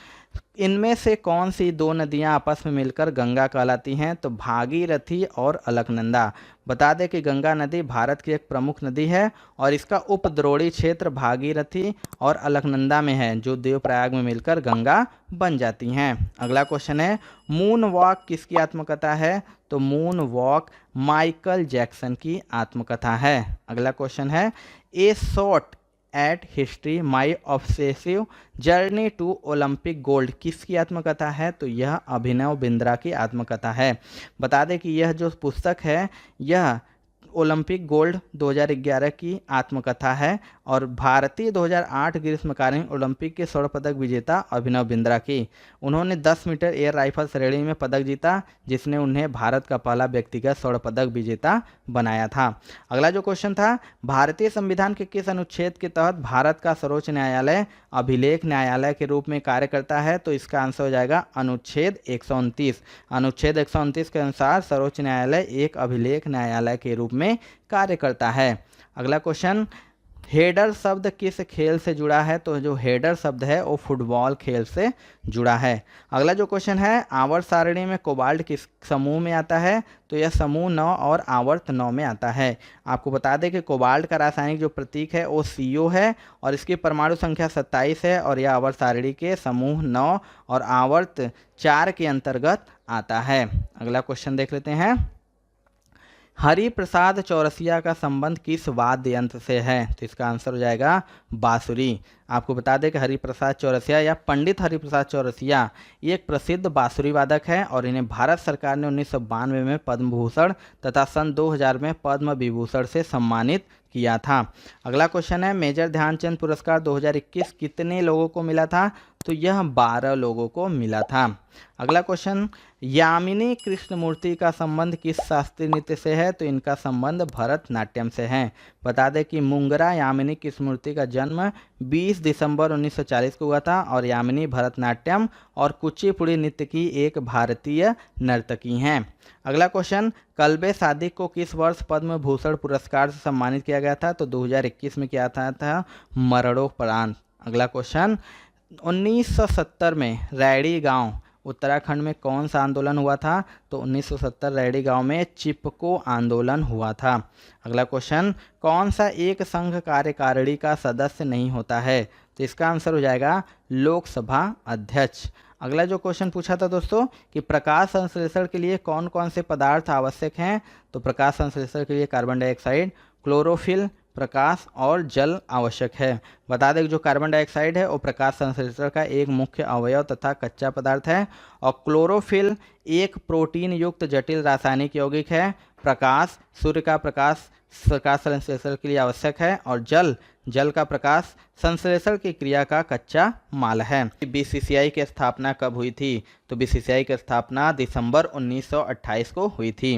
इनमें से कौन सी दो नदियां आपस में मिलकर गंगा कहलाती हैं? तो भागीरथी और अलकनंदा। बता दें कि गंगा नदी भारत की एक प्रमुख नदी है और इसका उपद्रोणी क्षेत्र भागीरथी और अलकनंदा में है जो देवप्रयाग में मिलकर गंगा बन जाती हैं। अगला क्वेश्चन है, मून वॉक किसकी आत्मकथा है? तो मून वॉक माइकल जैक्सन की आत्मकथा है। अगला क्वेश्चन है, a shot at history my obsessive journey to Olympic gold किसकी आत्मकथा है? तो यह अभिनव बिंद्रा की आत्मकथा है। बता दें कि यह जो पुस्तक है यह ओलंपिक गोल्ड 2011 की आत्मकथा है और भारतीय 2008 ग्रीष्मकालीन ओलंपिक के स्वर्ण पदक विजेता अभिनव बिंद्रा की। उन्होंने 10 मीटर एयर राइफल श्रेणी में पदक जीता जिसने उन्हें भारत का पहला व्यक्तिगत स्वर्ण पदक विजेता बनाया था। अगला जो क्वेश्चन था, भारतीय संविधान के किस अनुच्छेद के तहत भारत का सर्वोच्च न्यायालय अभिलेख न्यायालय के रूप में कार्य करता है? तो इसका आंसर हो जाएगा अनुच्छेद 129। अनुच्छेद 129 के अनुसार सर्वोच्च न्यायालय एक अभिलेख न्यायालय के रूप में कार्य करता है। अगला क्वेश्चन, हेडर शब्द किस खेल से जुड़ा है? तो जो हेडर शब्द है वो फुटबॉल खेल से जुड़ा है। अगला जो क्वेश्चन है, आवर्त सारणी में कोबाल्ट किस समूह में आता है? तो यह समूह 9 और आवर्त 9 में आता है। आपको बता दें कि कोबाल्ट का रासायनिक जो प्रतीक है वो CO है और इसकी परमाणु संख्या 27 है और यह आवर्त सारणी के समूह 9 और आवर्त 4 के अंतर्गत आता है। अगला क्वेश्चन देख लेते हैं, हरिप्रसाद चौरसिया का संबंध किस वाद्य यंत्र से है? तो इसका आंसर हो जाएगा बांसुरी। आपको बता दें कि हरिप्रसाद चौरसिया या पंडित हरिप्रसाद चौरसिया ये एक प्रसिद्ध बांसुरी वादक है और इन्हें भारत सरकार ने 1992 में पद्म भूषण तथा सन 2000 में पद्म विभूषण से सम्मानित किया था। अगला क्वेश्चन है, मेजर ध्यानचंद पुरस्कार 2021 कितने लोगों को मिला था? तो यह 12 लोगों को मिला था। अगला क्वेश्चन, यामिनी कृष्णमूर्ति का संबंध किस शास्त्रीय नृत्य से है? तो इनका संबंध भरतनाट्यम से है। बता दें कि मुंगरा यामिनी कृष्णमूर्ति का जन्म 20 दिसंबर 1940 को हुआ था और यामिनी भरतनाट्यम और कुचिपुड़ी नृत्य की एक भारतीय नर्तकी हैं। अगला क्वेश्चन, कल्बे सादिक को किस वर्ष पद्म भूषण पुरस्कार से सम्मानित किया गया था? तो 2021 में किया था मरणोपरांत। अगला क्वेश्चन, 1970 में रैड़ी गांव उत्तराखंड में कौन सा आंदोलन हुआ था? तो 1970 रैड़ी गांव में चिपको आंदोलन हुआ था। अगला क्वेश्चन, कौन सा एक संघ कार्यकारिणी का सदस्य नहीं होता है? तो इसका आंसर हो जाएगा लोकसभा अध्यक्ष। अगला जो क्वेश्चन पूछा था दोस्तों कि प्रकाश संश्लेषण के लिए कौन कौन से पदार्थ आवश्यक हैं? तो प्रकाश संश्लेषण के लिए कार्बन डाइऑक्साइड, क्लोरोफिल, प्रकाश और जल आवश्यक है। बता दें कि जो कार्बन डाइऑक्साइड है वो प्रकाश संश्लेषण का एक मुख्य अवयव तथा कच्चा पदार्थ है और क्लोरोफिल एक प्रोटीन युक्त जटिल रासायनिक यौगिक है। प्रकाश सूर्य का प्रकाश संश्लेषण के लिए आवश्यक है और जल का प्रकाश संश्लेषण की क्रिया का कच्चा माल है। बीसीसीआई की स्थापना कब हुई थी? तो बीसीसीआई की स्थापना दिसंबर 1928 को हुई थी।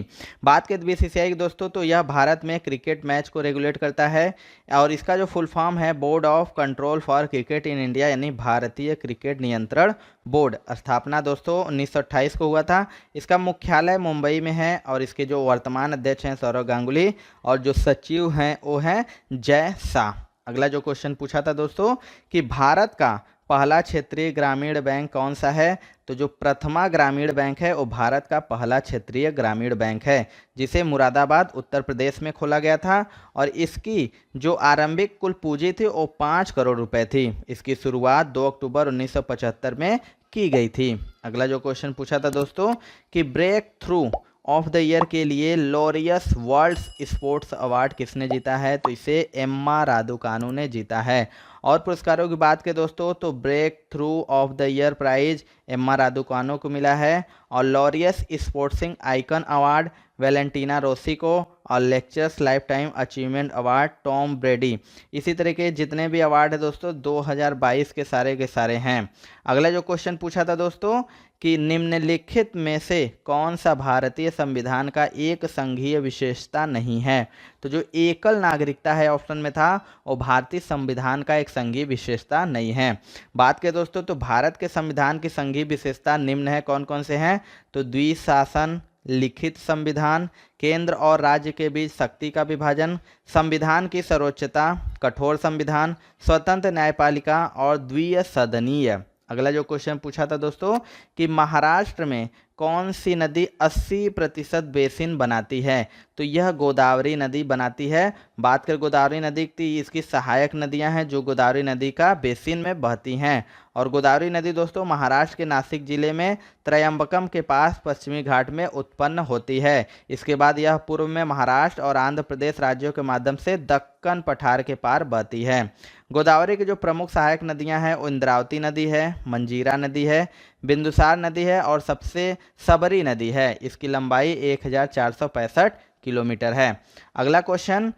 बात करें बीसीसीआई की दोस्तों तो यह भारत में क्रिकेट मैच को रेगुलेट करता है और इसका जो फुल फॉर्म है board of control for cricket in India यानी भारतीय क्रिकेट नियंत्रण बोर्ड। स्थापना दोस्तों 1928 को हुआ था। इसका मुख्यालय मुंबई में है और इसके जो वर्तमान अध्यक्ष हैं सौरव गांगुली और जो सचिव हैं वो हैं जय शाह। अगला जो क्वेश्चन पूछा था दोस्तों कि भारत का पहला क्षेत्रीय ग्रामीण बैंक कौन सा है? तो जो प्रथमा ग्रामीण बैंक है वो भारत का पहला क्षेत्रीय ग्रामीण बैंक है जिसे मुरादाबाद उत्तर प्रदेश में खोला गया था और इसकी जो आरंभिक कुल पूंजी थी वो 5 करोड़ रुपए थी। इसकी शुरुआत 2 अक्टूबर 1975 में की गई थी। अगला जो क्वेश्चन पूछा था दोस्तों कि breakthrough of the year के लिए लॉरियस वर्ल्ड स्पोर्ट्स अवार्ड किसने जीता है? तो इसे एम्मा रादुकानु ने जीता है। और पुरस्कारों की बात करें दोस्तों तो breakthrough of the year prize Emma Raducanu को मिला है और Laureus sporting icon award Valentina Rossi को और lectures lifetime achievement award Tom Brady. इसी तरह के जितने भी अवार्ड है दोस्तों 2022 के सारे हैं। अगला जो क्वेश्चन पूछा था दोस्तों कि निम्नलिखित में से कौन सा भारतीय संविधान का एक संघीय विशेषता नहीं है? तो जो एकल नागरिकता है ऑप्शन में था वो भारतीय संविधान का एक संघीय विशेषता नहीं है। बात करें दोस्तों तो भारत के संविधान की संघीय विशेषता निम्न है। कौन कौन से हैं? तो द्विशासन, लिखित संविधान, केंद्र और राज्य के बीच शक्ति का विभाजन, संविधान की सर्वोच्चता, कठोर संविधान, स्वतंत्र न्यायपालिका और द्विसदनीय। अगला जो क्वेश्चन पूछा था दोस्तों कि महाराष्ट्र में कौन सी नदी 80% बेसिन बनाती है? तो यह गोदावरी नदी बनाती है। बात कर गोदावरी नदी की, इसकी सहायक नदियां हैं जो गोदावरी नदी का बेसिन में बहती हैं और गोदावरी नदी दोस्तों महाराष्ट्र के नासिक जिले में त्रयंबकम के पास पश्चिमी घाट में उत्पन्न होती है। इसके बाद यह पूर्व में महाराष्ट्र और आंध्र प्रदेश राज्यों के माध्यम से दक्कन पठार के पार बहती है। गोदावरी की जो प्रमुख सहायक नदियां हैं वो इंद्रावती नदी है, मंजीरा नदी है, बिंदुसार नदी है और सबसे सबरी नदी है। इसकी लंबाई 1465 किलोमीटर है। अगला क्वेश्चन,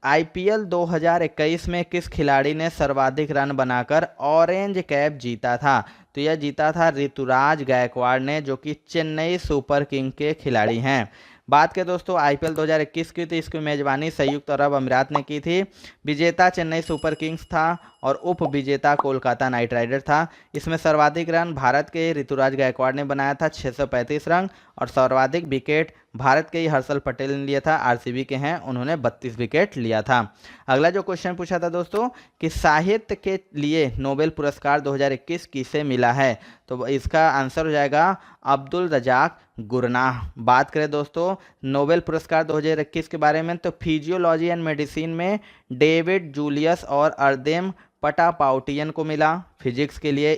आईपीएल 2021 में किस खिलाड़ी ने सर्वाधिक रन बनाकर ऑरेंज कैप जीता था? तो यह जीता था ऋतुराज गायकवाड़ ने जो कि चेन्नई सुपर किंग के खिलाड़ी हैं। बात करें दोस्तों आईपीएल 2021 की तो इसकी मेजबानी संयुक्त अरब अमीरात ने की थी। विजेता चेन्नई सुपर किंग्स था और उप विजेता कोलकाता नाइट राइडर था। इसमें सर्वाधिक रन भारत के ऋतुराज गायकवाड़ ने बनाया था 635 रन और सर्वाधिक विकेट भारत के ही हर्षल पटेल ने लिया था, आरसीबी के हैं, उन्होंने 32 विकेट लिया था। अगला जो क्वेश्चन पूछा था दोस्तों कि साहित्य के लिए नोबेल पुरस्कार 2021 किसे मिला है? तो इसका आंसर हो जाएगा अब्दुल रजाक गुरनाह। बात करें दोस्तों नोबेल पुरस्कार 2021 के बारे में तो फिजियोलॉजी एंड मेडिसिन में डेविड जूलियस और अर्देम पटापाउटियन को मिला। फिजिक्स के लिए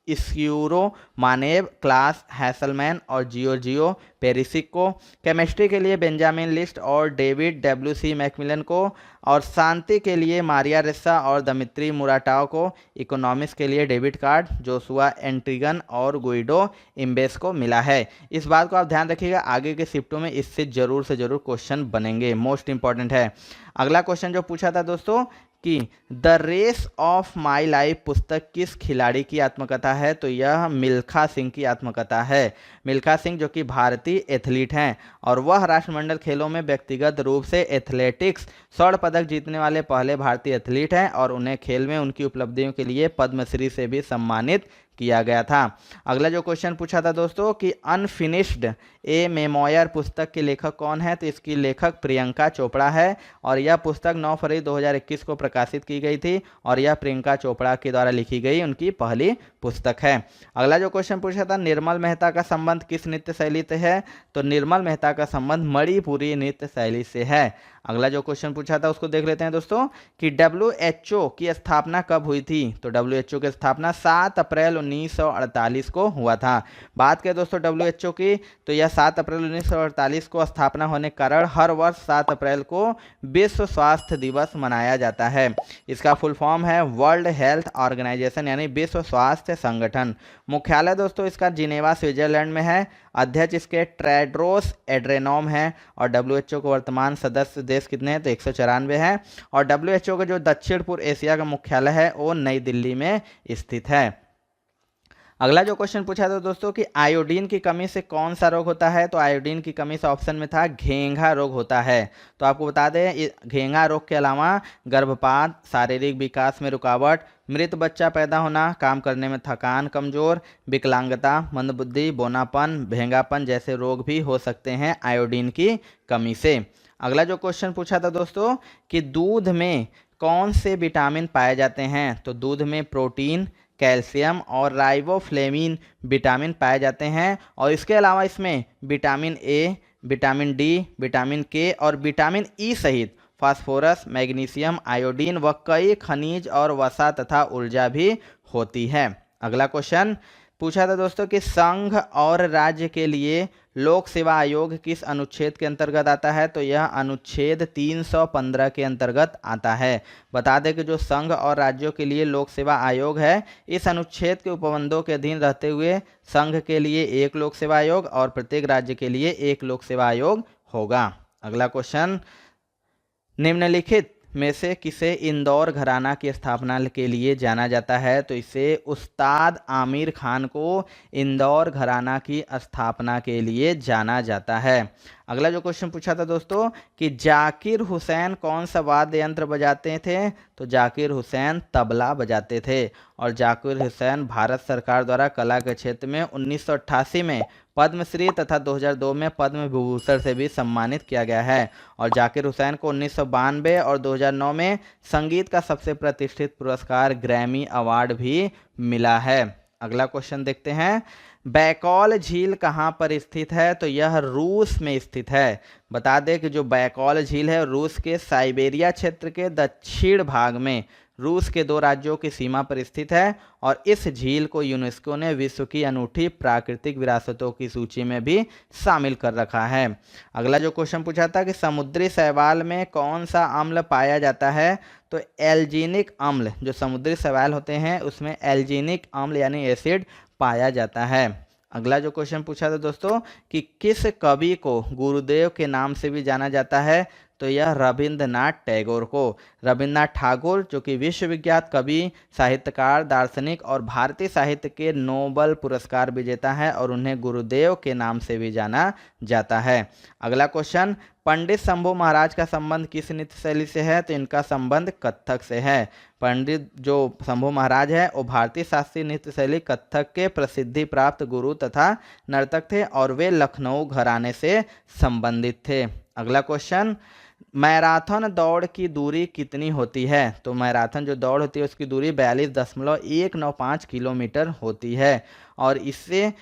इस्यूरो मानेव, क्लास हैसलमैन और जियोर्जियो पेरिसिक को, केमिस्ट्री के लिए बेंजामिन लिस्ट और डेविड डब्ल्यू.सी. मैकमिलन को, और शांति के लिए मारिया रेस्सा और दमित्री मुराटाव को, इकोनॉमिक्स के लिए डेविड कार्ड, जोशुआ एंट्रिगन और गुइडो इम्बेस को मिला है। इस बात को आप ध्यान रखिएगा, आगे के शिफ्टों में इससे जरूर से जरूर क्वेश्चन बनेंगे, मोस्ट इंपॉर्टेंट है। अगला क्वेश्चन जो पूछा था दोस्तों कि the race of my life पुस्तक किस खिलाड़ी की आत्मकथा है, तो यह मिल्खा सिंह की आत्मकथा है। मिल्खा सिंह जो कि भारतीय एथलीट हैं और वह राष्ट्रमंडल खेलों में व्यक्तिगत रूप से एथलेटिक्स स्वर्ण पदक जीतने वाले पहले भारतीय एथलीट हैं और उन्हें खेल में उनकी उपलब्धियों के लिए पद्मश्री से भी सम्मानित किया गया था। अगला जो क्वेश्चन पूछा था दोस्तों कि अनफिनिश्ड ए मेमोयर पुस्तक के लेखक कौन है, तो इसकी लेखक प्रियंका चोपड़ा है और यह पुस्तक 9 फरवरी 2021 को प्रकाशित की गई थी और यह प्रियंका चोपड़ा के द्वारा लिखी गई उनकी पहली पुस्तक है। अगला जो क्वेश्चन पूछा था निर्मल मेहता का संबंध किस नृत्य शैली से है, तो निर्मल मेहता का संबंध मणिपुरी नृत्य शैली से है। अगला जो क्वेश्चन पूछा था उसको देख लेते हैं दोस्तों कि WHO की स्थापना कब हुई थी, तो WHO की स्थापना 7 अप्रैल 1948 को हुआ था। बात करें दोस्तों WHO की, तो यह 7 अप्रैल 1948 को स्थापना होने के कारण हर वर्ष 7 अप्रैल को विश्व स्वास्थ्य दिवस मनाया जाता है। इसका फुल फॉर्म है वर्ल्ड हेल्थ ऑर्गेनाइजेशन यानी विश्व स्वास्थ्य संगठन। मुख्यालय दोस्तों इसका जिनेवा स्विट्जरलैंड में है। अध्यक्ष इसके टेड्रोस एड्रेनॉम है और WHO के वर्तमान सदस्य देश कितने हैं, तो 194 हैं और WHO का जो दक्षिण पूर्व एशिया का मुख्यालय है वो नई दिल्ली में स्थित है। अगला जो क्वेश्चन पूछा था दोस्तों कि आयोडीन की कमी से कौन सा रोग होता है, तो आयोडीन की कमी से ऑप्शन में था घेंघा रोग होता है। तो आपको बता दें घेंघा रोग के अलावा गर्भपात, शारीरिक विकास में रुकावट, मृत बच्चा पैदा होना, काम करने में थकान, कमजोर, विकलांगता, मंदबुद्धि, बोनापन, भेंगापन जैसे रोग भी हो सकते हैं आयोडीन की कमी से। अगला जो क्वेश्चन पूछा था दोस्तों कि दूध में कौन से विटामिन पाए जाते हैं, तो दूध में प्रोटीन, कैल्शियम और राइबोफ्लेविन विटामिन पाए जाते हैं और इसके अलावा इसमें vitamin A, vitamin D, vitamin के और विटामिन ई सहित फास्फोरस, मैग्नीशियम, आयोडीन व कई खनिज और वसा तथा ऊर्जा भी होती है। अगला क्वेश्चन पूछा था दोस्तों कि संघ और राज्य के लिए लोक सेवा आयोग किस अनुच्छेद के अंतर्गत आता है, तो यह अनुच्छेद 315 के अंतर्गत आता है। बता दें कि जो संघ और राज्यों के लिए लोक सेवा आयोग है इस अनुच्छेद के उपबंधों के अधीन रहते हुए संघ के लिए एक लोक सेवा आयोग और प्रत्येक राज्य के लिए एक लोक सेवा आयोग होगा। अगला क्वेश्चन निम्नलिखित में से किसे इंदौर घराना की स्थापना के लिए जाना जाता है, तो इसे उस्ताद आमिर खान को इंदौर घराना की स्थापना के लिए जाना जाता है। अगला जो क्वेश्चन पूछा था दोस्तों कि जाकिर हुसैन कौन सा वाद्य यंत्र बजाते थे, तो जाकिर हुसैन तबला बजाते थे और जाकिर हुसैन भारत सरकार द्वारा कला के क्षेत्र में 1988 में पद्मश्री तथा 2002 में पद्म विभूषण से भी सम्मानित किया गया है और जाकिर हुसैन को 1992 और 2009 में संगीत का सबसे प्रतिष्ठित पुरस्कार ग्रैमी अवार्ड भी मिला है। अगला क्वेश्चन देखते हैं बैकॉल झील कहाँ पर स्थित है, तो यह रूस में स्थित है। बता दें कि जो बैकॉल झील है रूस के साइबेरिया क्षेत्र के दक्षिण भाग में रूस के 2 राज्यों की सीमा पर स्थित है और इस झील को यूनेस्को ने विश्व की अनूठी प्राकृतिक विरासतों की सूची में भी शामिल कर रखा है। अगला जो क्वेश्चन पूछा था कि समुद्री शैवाल में कौन सा अम्ल पाया जाता है, तो एल्जीनिक अम्ल, जो समुद्री शैवाल होते हैं उसमें एल्जीनिक अम्ल यानी एसिड पाया जाता है। अगला जो क्वेश्चन पूछा था दोस्तों कि किस कवि को गुरुदेव के नाम से भी जाना जाता है, तो यह रविंद्रनाथ टैगोर को। रविंद्रनाथ ठाकुर जो कि विश्वविख्यात कवि, साहित्यकार, दार्शनिक और भारतीय साहित्य के नोबेल पुरस्कार विजेता है और उन्हें गुरुदेव के नाम से भी जाना जाता है। अगला क्वेश्चन पंडित शंभू महाराज का संबंध किस नृत्य शैली से है, तो इनका संबंध कथक से है। पंडित जो शंभू महाराज है वो भारतीय शास्त्रीय नृत्य शैली कथक के प्रसिद्धि प्राप्त गुरु तथा नर्तक थे और वे लखनऊ घराने से संबंधित थे। अगला क्वेश्चन मैराथन दौड़ की दूरी कितनी होती है, तो मैराथन जो दौड़ होती है उसकी दूरी 42.195 किलोमीटर होती है और इससे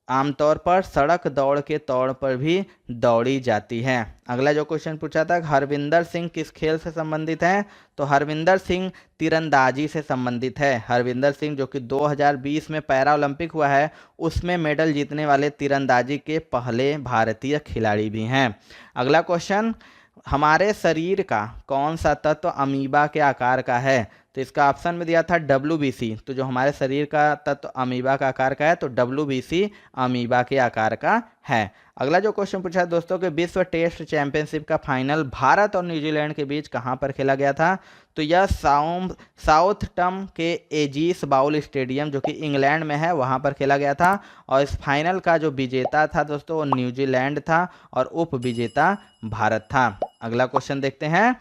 आमतौर पर सड़क दौड़ के तौर पर भी दौड़ी जाती है। अगला जो क्वेश्चन पूछा था, हरविंदर सिंह किस खेल से संबंधित हैं? तो हरविंदर सिंह तीरंदाजी से संबंधित है। हरविंदर सिंह जो कि 2020 में पैरा ओलंपिक हुआ है उसमें मेडल जीतने वाले तीरंदाजी के पहले भारतीय खिलाड़ी भी हैं। अगला क्वेश्चन, हमारे शरीर का कौन सा तत्व अमीबा के आकार का है? तो इसका ऑप्शन में दिया था WBC। तो जो हमारे शरीर का तत्व अमीबा का आकार का है तो WBC अमीबा के आकार का है। अगला जो क्वेश्चन पूछा है दोस्तों कि विश्व टेस्ट चैंपियनशिप का फाइनल भारत और न्यूजीलैंड के बीच कहां पर खेला गया था? तो यह साउथटम के एजिस बाउल स्टेडियम जो कि इंग्लैंड में है वहां पर खेला गया था। और इस फाइनल का जो विजेता था दोस्तों वो न्यूजीलैंड था और उप विजेता भारत था। अगला क्वेश्चन देखते हैं,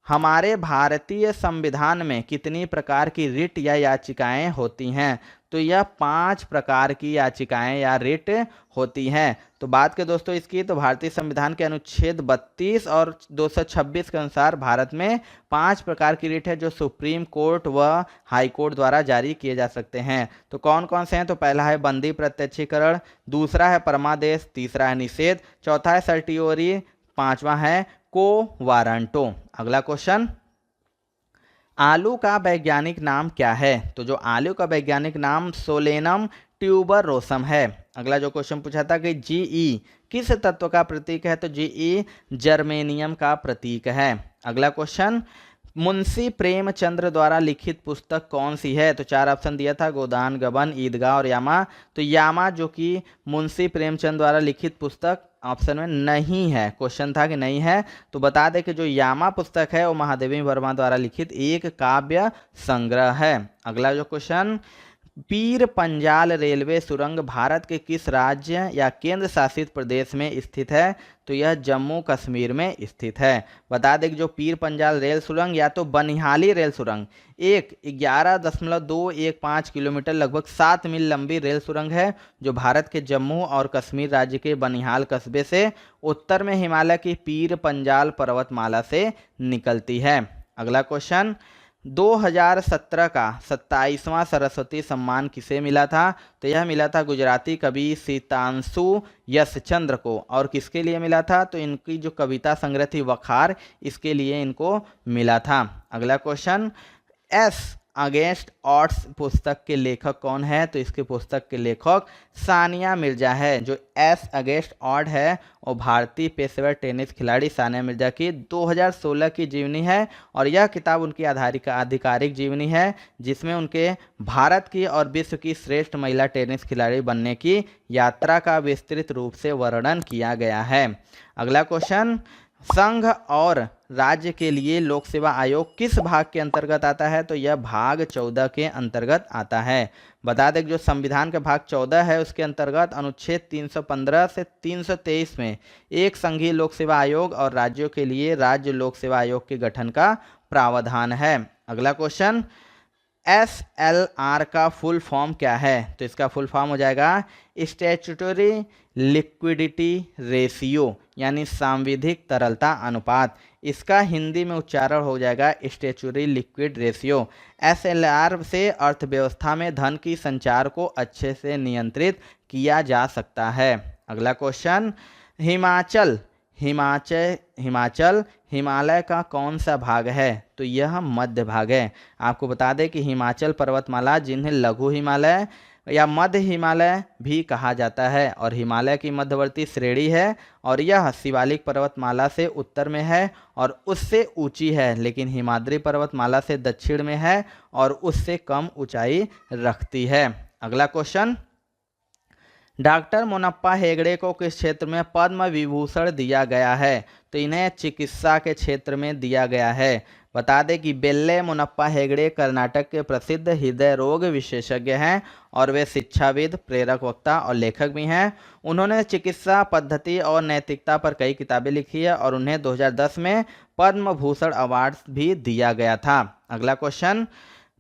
हमारे भारतीय संविधान में कितनी प्रकार की रिट या याचिकाएं होती हैं? तो यह 5 प्रकार की याचिकाएं या रिट होती हैं। तो बात करें दोस्तों इसकी, तो भारतीय संविधान के अनुच्छेद 32 और 226 के अनुसार भारत में 5 प्रकार की रिट है जो सुप्रीम कोर्ट व हाई कोर्ट द्वारा जारी किए जा सकते हैं। तो कौन कौन से हैं? तो पहला है बंदी प्रत्यक्षीकरण, दूसरा है परमादेश, तीसरा है निषेध, चौथा है सर्टियोरी, पांचवा है को वारंटो। अगला क्वेश्चन, आलू का वैज्ञानिक नाम क्या है? तो जो आलू का वैज्ञानिक नाम सोलेनम ट्यूबरोसम है। अगला जो क्वेश्चन पूछा था कि Ge किस तत्व का प्रतीक है? तो Ge जर्मेनियम का प्रतीक है। अगला क्वेश्चन, मुंशी प्रेमचंद्र द्वारा लिखित पुस्तक कौन सी है? तो 4 ऑप्शन दिया था, गोदान, गबन, ईदगाह और यामा। तो यामा जो कि मुंशी प्रेमचंद द्वारा लिखित पुस्तक ऑप्शन में नहीं है, क्वेश्चन था कि नहीं है। तो बता दें कि जो यामा पुस्तक है वो महादेवी वर्मा द्वारा लिखित एक काव्य संग्रह है। अगला जो क्वेश्चन, पीर पंजाल रेलवे सुरंग भारत के किस राज्य या केंद्र शासित प्रदेश में स्थित है? तो यह जम्मू कश्मीर में स्थित है। बता दें कि जो पीर पंजाल रेल सुरंग या तो बनिहाली रेल सुरंग एक 11.215 किलोमीटर लगभग 7 मील लंबी रेल सुरंग है जो भारत के जम्मू और कश्मीर राज्य के बनिहाल कस्बे से उत्तर में हिमालय की पीर पंजाल पर्वतमाला से निकलती है। अगला क्वेश्चन, 2017 का 27वां सरस्वती सम्मान किसे मिला था? तो यह मिला था गुजराती कवि सीतांशु यशचंद्र को। और किसके लिए मिला था? तो इनकी जो कविता संग्रह थी वखार, इसके लिए इनको मिला था। अगला क्वेश्चन, एस अगेंस्ट ऑड्स पुस्तक के लेखक कौन है? तो इसके पुस्तक के लेखक सानिया मिर्जा है। जो एस अगेंस्ट ऑड है वो भारतीय पेशेवर टेनिस खिलाड़ी सानिया मिर्जा की 2016 की जीवनी है और यह किताब उनकी आधिकारिक जीवनी है जिसमें उनके भारत की और विश्व की श्रेष्ठ महिला टेनिस खिलाड़ी बनने की यात्रा का विस्तृत रूप से वर्णन किया गया है। अगला क्वेश्चन, संघ और राज्य के लिए लोक सेवा आयोग किस भाग के अंतर्गत आता है? तो यह भाग 14 के अंतर्गत आता है। बता दें कि जो संविधान का भाग 14 है उसके अंतर्गत अनुच्छेद 315 से 323 में एक संघीय लोक सेवा आयोग और राज्यों के लिए राज्य लोक सेवा आयोग के गठन का प्रावधान है। अगला क्वेश्चन, SLR का फुल फॉर्म क्या है? तो इसका फुल फॉर्म हो जाएगा स्टैट्यूटरी लिक्विडिटी रेशियो यानी सांविधिक तरलता अनुपात। इसका हिंदी में उच्चारण हो जाएगा स्टैट्यूटरी लिक्विड रेशियो। SLR से अर्थव्यवस्था में धन की संचार को अच्छे से नियंत्रित किया जा सकता है। अगला क्वेश्चन, हिमाचल हिमालय का कौन सा भाग है? तो यह मध्य भाग है। आपको बता दें कि हिमाचल पर्वतमाला जिन्हें लघु हिमालय या मध्य हिमालय भी कहा जाता है और हिमालय की मध्यवर्ती श्रेणी है और यह शिवालिक पर्वतमाला से उत्तर में है और उससे ऊंची है, लेकिन हिमाद्री पर्वतमाला से दक्षिण में है और उससे कम ऊंचाई रखती है। अगला क्वेश्चन, डॉक्टर मोनप्पा हेगड़े को किस क्षेत्र में पद्म विभूषण दिया गया है? तो इन्हें चिकित्सा के क्षेत्र में दिया गया है। बता दें कि बेल्ले मोनप्पा हेगड़े कर्नाटक के प्रसिद्ध हृदय रोग विशेषज्ञ हैं और वे शिक्षाविद, प्रेरक वक्ता और लेखक भी हैं। उन्होंने चिकित्सा पद्धति और नैतिकता पर कई किताबें लिखी है और उन्हें 2010 में पद्म भूषण अवार्ड भी दिया गया था। अगला क्वेश्चन,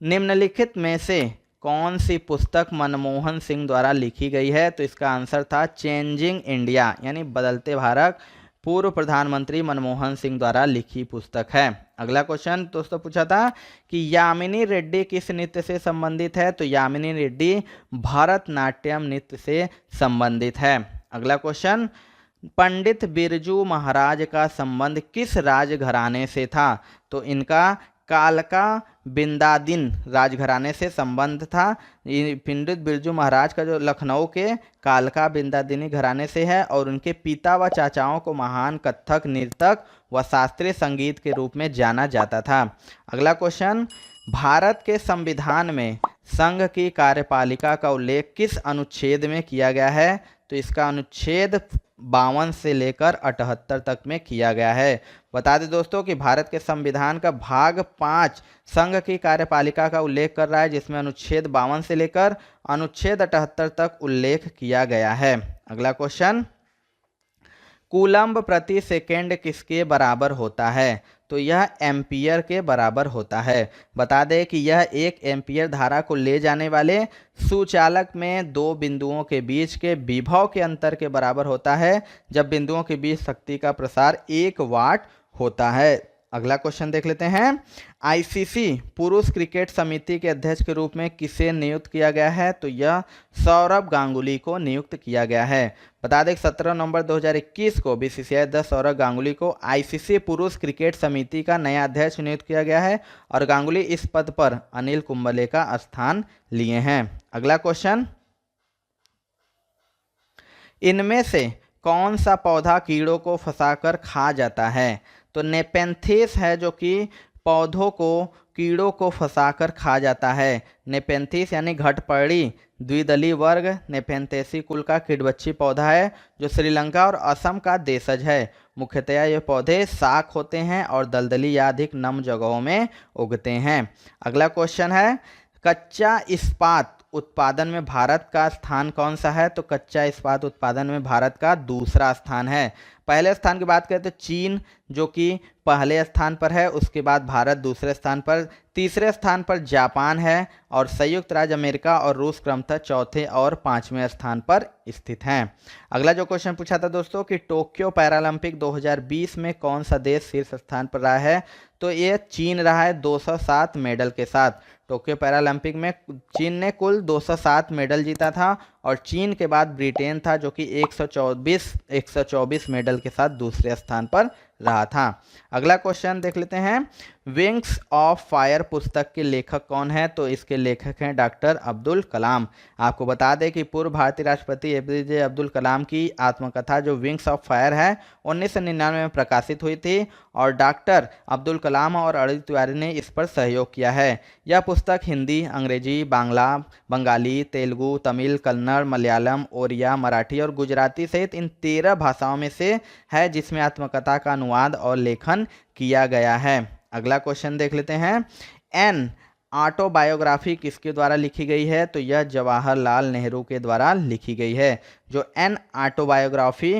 निम्नलिखित में से कौन सी पुस्तक मनमोहन सिंह द्वारा लिखी गई है? तो इसका आंसर था चेंजिंग इंडिया यानी बदलते भारत, पूर्व प्रधानमंत्री मनमोहन सिंह द्वारा लिखी पुस्तक है। अगला क्वेश्चन दोस्तों पूछा था कि यामिनी रेड्डी किस नृत्य से संबंधित है, तो यामिनी रेड्डी भरतनाट्यम नृत्य से संबंधित है। अगला क्वेश्चन, पंडित बिरजू महाराज का संबंध किस राजघराने से था, तो इनका कालका बिंदादिन राजघराने से संबंध था। पंडित बिरजू महाराज का जो लखनऊ के कालका बिंदादिनी घराने से है और उनके पिता व चाचाओं को महान कथक नर्तक व शास्त्रीय संगीत के रूप में जाना जाता था। अगला क्वेश्चन, भारत के संविधान में संघ की कार्यपालिका का उल्लेख किस अनुच्छेद में किया गया है, तो इसका अनुच्छेद 52 से लेकर 78 तक में किया गया है। बता दें दोस्तों कि भारत के संविधान का भाग 5 संघ की कार्यपालिका का उल्लेख कर रहा है, जिसमें अनुच्छेद 52 से लेकर अनुच्छेद 78 तक उल्लेख किया गया है। अगला क्वेश्चन, कूलम्ब प्रति सेकेंड किसके बराबर होता है, तो यह एम्पियर के बराबर होता है। बता दें कि यह एक एम्पियर धारा को ले जाने वाले सुचालक में दो बिंदुओं के बीच के विभव के अंतर के बराबर होता है, जब बिंदुओं के बीच शक्ति का प्रसार 1 वाट होता है। अगला क्वेश्चन देख लेते हैं, आईसीसी पुरुष क्रिकेट समिति के अध्यक्ष के रूप में किसे नियुक्त किया गया है, तो यह सौरभ गांगुली को नियुक्त किया गया है। बता दें 17 नवंबर 2021 को बीसीसीआई अध्यक्ष सौरभ गांगुली को आईसीसी पुरुष क्रिकेट समिति का नया अध्यक्ष नियुक्त किया गया है और गांगुली इस पद पर अनिल कुंबले का स्थान लिए हैं। अगला क्वेश्चन, इनमें से कौन सा पौधा कीड़ों को फंसाकर खा जाता है, तो नेपेंथिस है जो कि पौधों को कीड़ों को फंसाकर खा जाता है। नेपेंथिस यानी घटपर्णी द्विदलीय वर्ग नेपेंथेसी कुल का कीटबच्ची पौधा है जो श्रीलंका और असम का देशज है। मुख्यतया ये पौधे शाक होते हैं और दलदली या अधिक नम जगहों में उगते हैं। अगला क्वेश्चन है, कच्चा इस्पात उत्पादन में भारत का स्थान कौन सा है, तो कच्चा इस्पात उत्पादन में भारत का दूसरा स्थान है। पहले स्थान की बात करें तो चीन जो कि पहले स्थान पर है, उसके बाद भारत दूसरे स्थान पर, तीसरे स्थान पर जापान है और संयुक्त राज्य अमेरिका और रूस क्रमशः चौथे और 5वें स्थान पर स्थित हैं। अगला जो क्वेश्चन पूछा था दोस्तों कि टोक्यो पैरालंपिक 2020 में कौन सा देश शीर्ष स्थान पर रहा है, तो ये चीन रहा है 207 मेडल के साथ। टोक्यो पैरालंपिक में चीन ने कुल 207 मेडल जीता था और चीन के बाद ब्रिटेन था जो कि 124 मेडल के साथ दूसरे स्थान पर रहा था। अगला क्वेश्चन देख लेते हैं, विंग्स ऑफ फायर पुस्तक के लेखक कौन है, तो इसके लेखक हैं डॉक्टर अब्दुल कलाम। आपको बता दें कि पूर्व भारतीय राष्ट्रपति एपीजे अब्दुल कलाम की आत्मकथा जो विंग्स ऑफ फायर है 1999 में प्रकाशित हुई थी और डॉक्टर अब्दुल कलाम और अरविंद तिवारी ने इस पर सहयोग किया है। यह पुस्तक हिंदी, अंग्रेजी, बांग्ला, बंगाली, तेलुगु, तमिल, कन्नड़, मलयालम, ओरिया, मराठी और गुजराती सहित इन 13 भाषाओं में से है जिसमें आत्मकथा का अनुवाद और लेखन किया गया है। अगला क्वेश्चन देख लेते हैं, एन ऑटोबायोग्राफी किसके द्वारा लिखी गई है, तो यह जवाहरलाल नेहरू के द्वारा लिखी गई है। जो an autobiography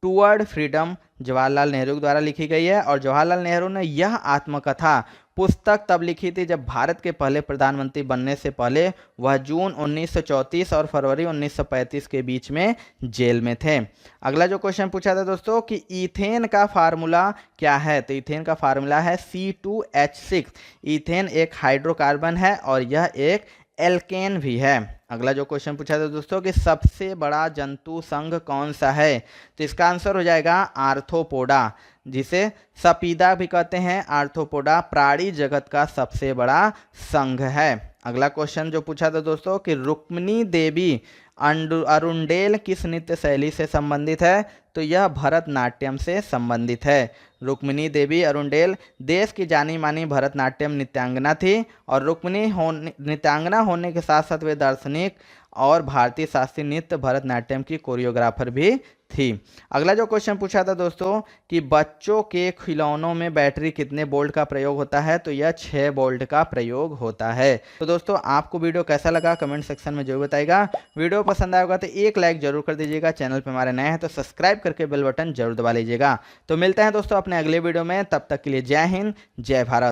toward freedom Jawaharlal Nehru के द्वारा लिखी गई है और जवाहरलाल नेहरू ने यह आत्मकथा पुस्तक तब लिखी थी जब भारत के पहले प्रधानमंत्री बनने से पहले वह जून 1934 और फरवरी 1935 के बीच में जेल में थे। अगला जो क्वेश्चन पूछा था दोस्तों कि ईथेन का फार्मूला क्या है, तो ईथेन का फार्मूला है C2H6। ईथेन एक हाइड्रोकार्बन है और यह एक एल्केन भी है। अगला जो क्वेश्चन पूछा था दोस्तों कि सबसे बड़ा जंतु संघ कौन सा है, तो इसका आंसर हो जाएगा आर्थ्रोपोडा, जिसे सपीदा भी कहते हैं। आर्थ्रोपोडा प्राणी जगत का सबसे बड़ा संघ है। अगला क्वेश्चन जो पूछा था दोस्तों कि रुक्मिणी देवी अरुंडेल किस नृत्य शैली से संबंधित है, तो यह भरतनाट्यम से संबंधित है। रुक्मिणी देवी अरुंडेल देश की जानी मानी भरतनाट्यम नृत्यांगना थी और रुक्मिणी नृत्यांगना होने के साथ साथ वे दार्शनिक और भारतीय शास्त्रीय नृत्य भरतनाट्यम की कोरियोग्राफर भी थी। अगला जो क्वेश्चन पूछा था दोस्तों कि बच्चों के खिलौनों में बैटरी कितने वोल्ट का प्रयोग होता है, तो यह 6 वोल्ट का प्रयोग होता है। तो दोस्तों आपको वीडियो कैसा लगा कमेंट सेक्शन में जरूर बताइएगा। वीडियो पसंद आएगा तो एक लाइक जरूर कर दीजिएगा। चैनल पर हमारे नए हैं तो सब्सक्राइब करके बेल बटन जरूर दबा लीजिएगा। तो मिलते हैं दोस्तों अपने अगले वीडियो में, तब तक के लिए जय हिंद, जय भारत।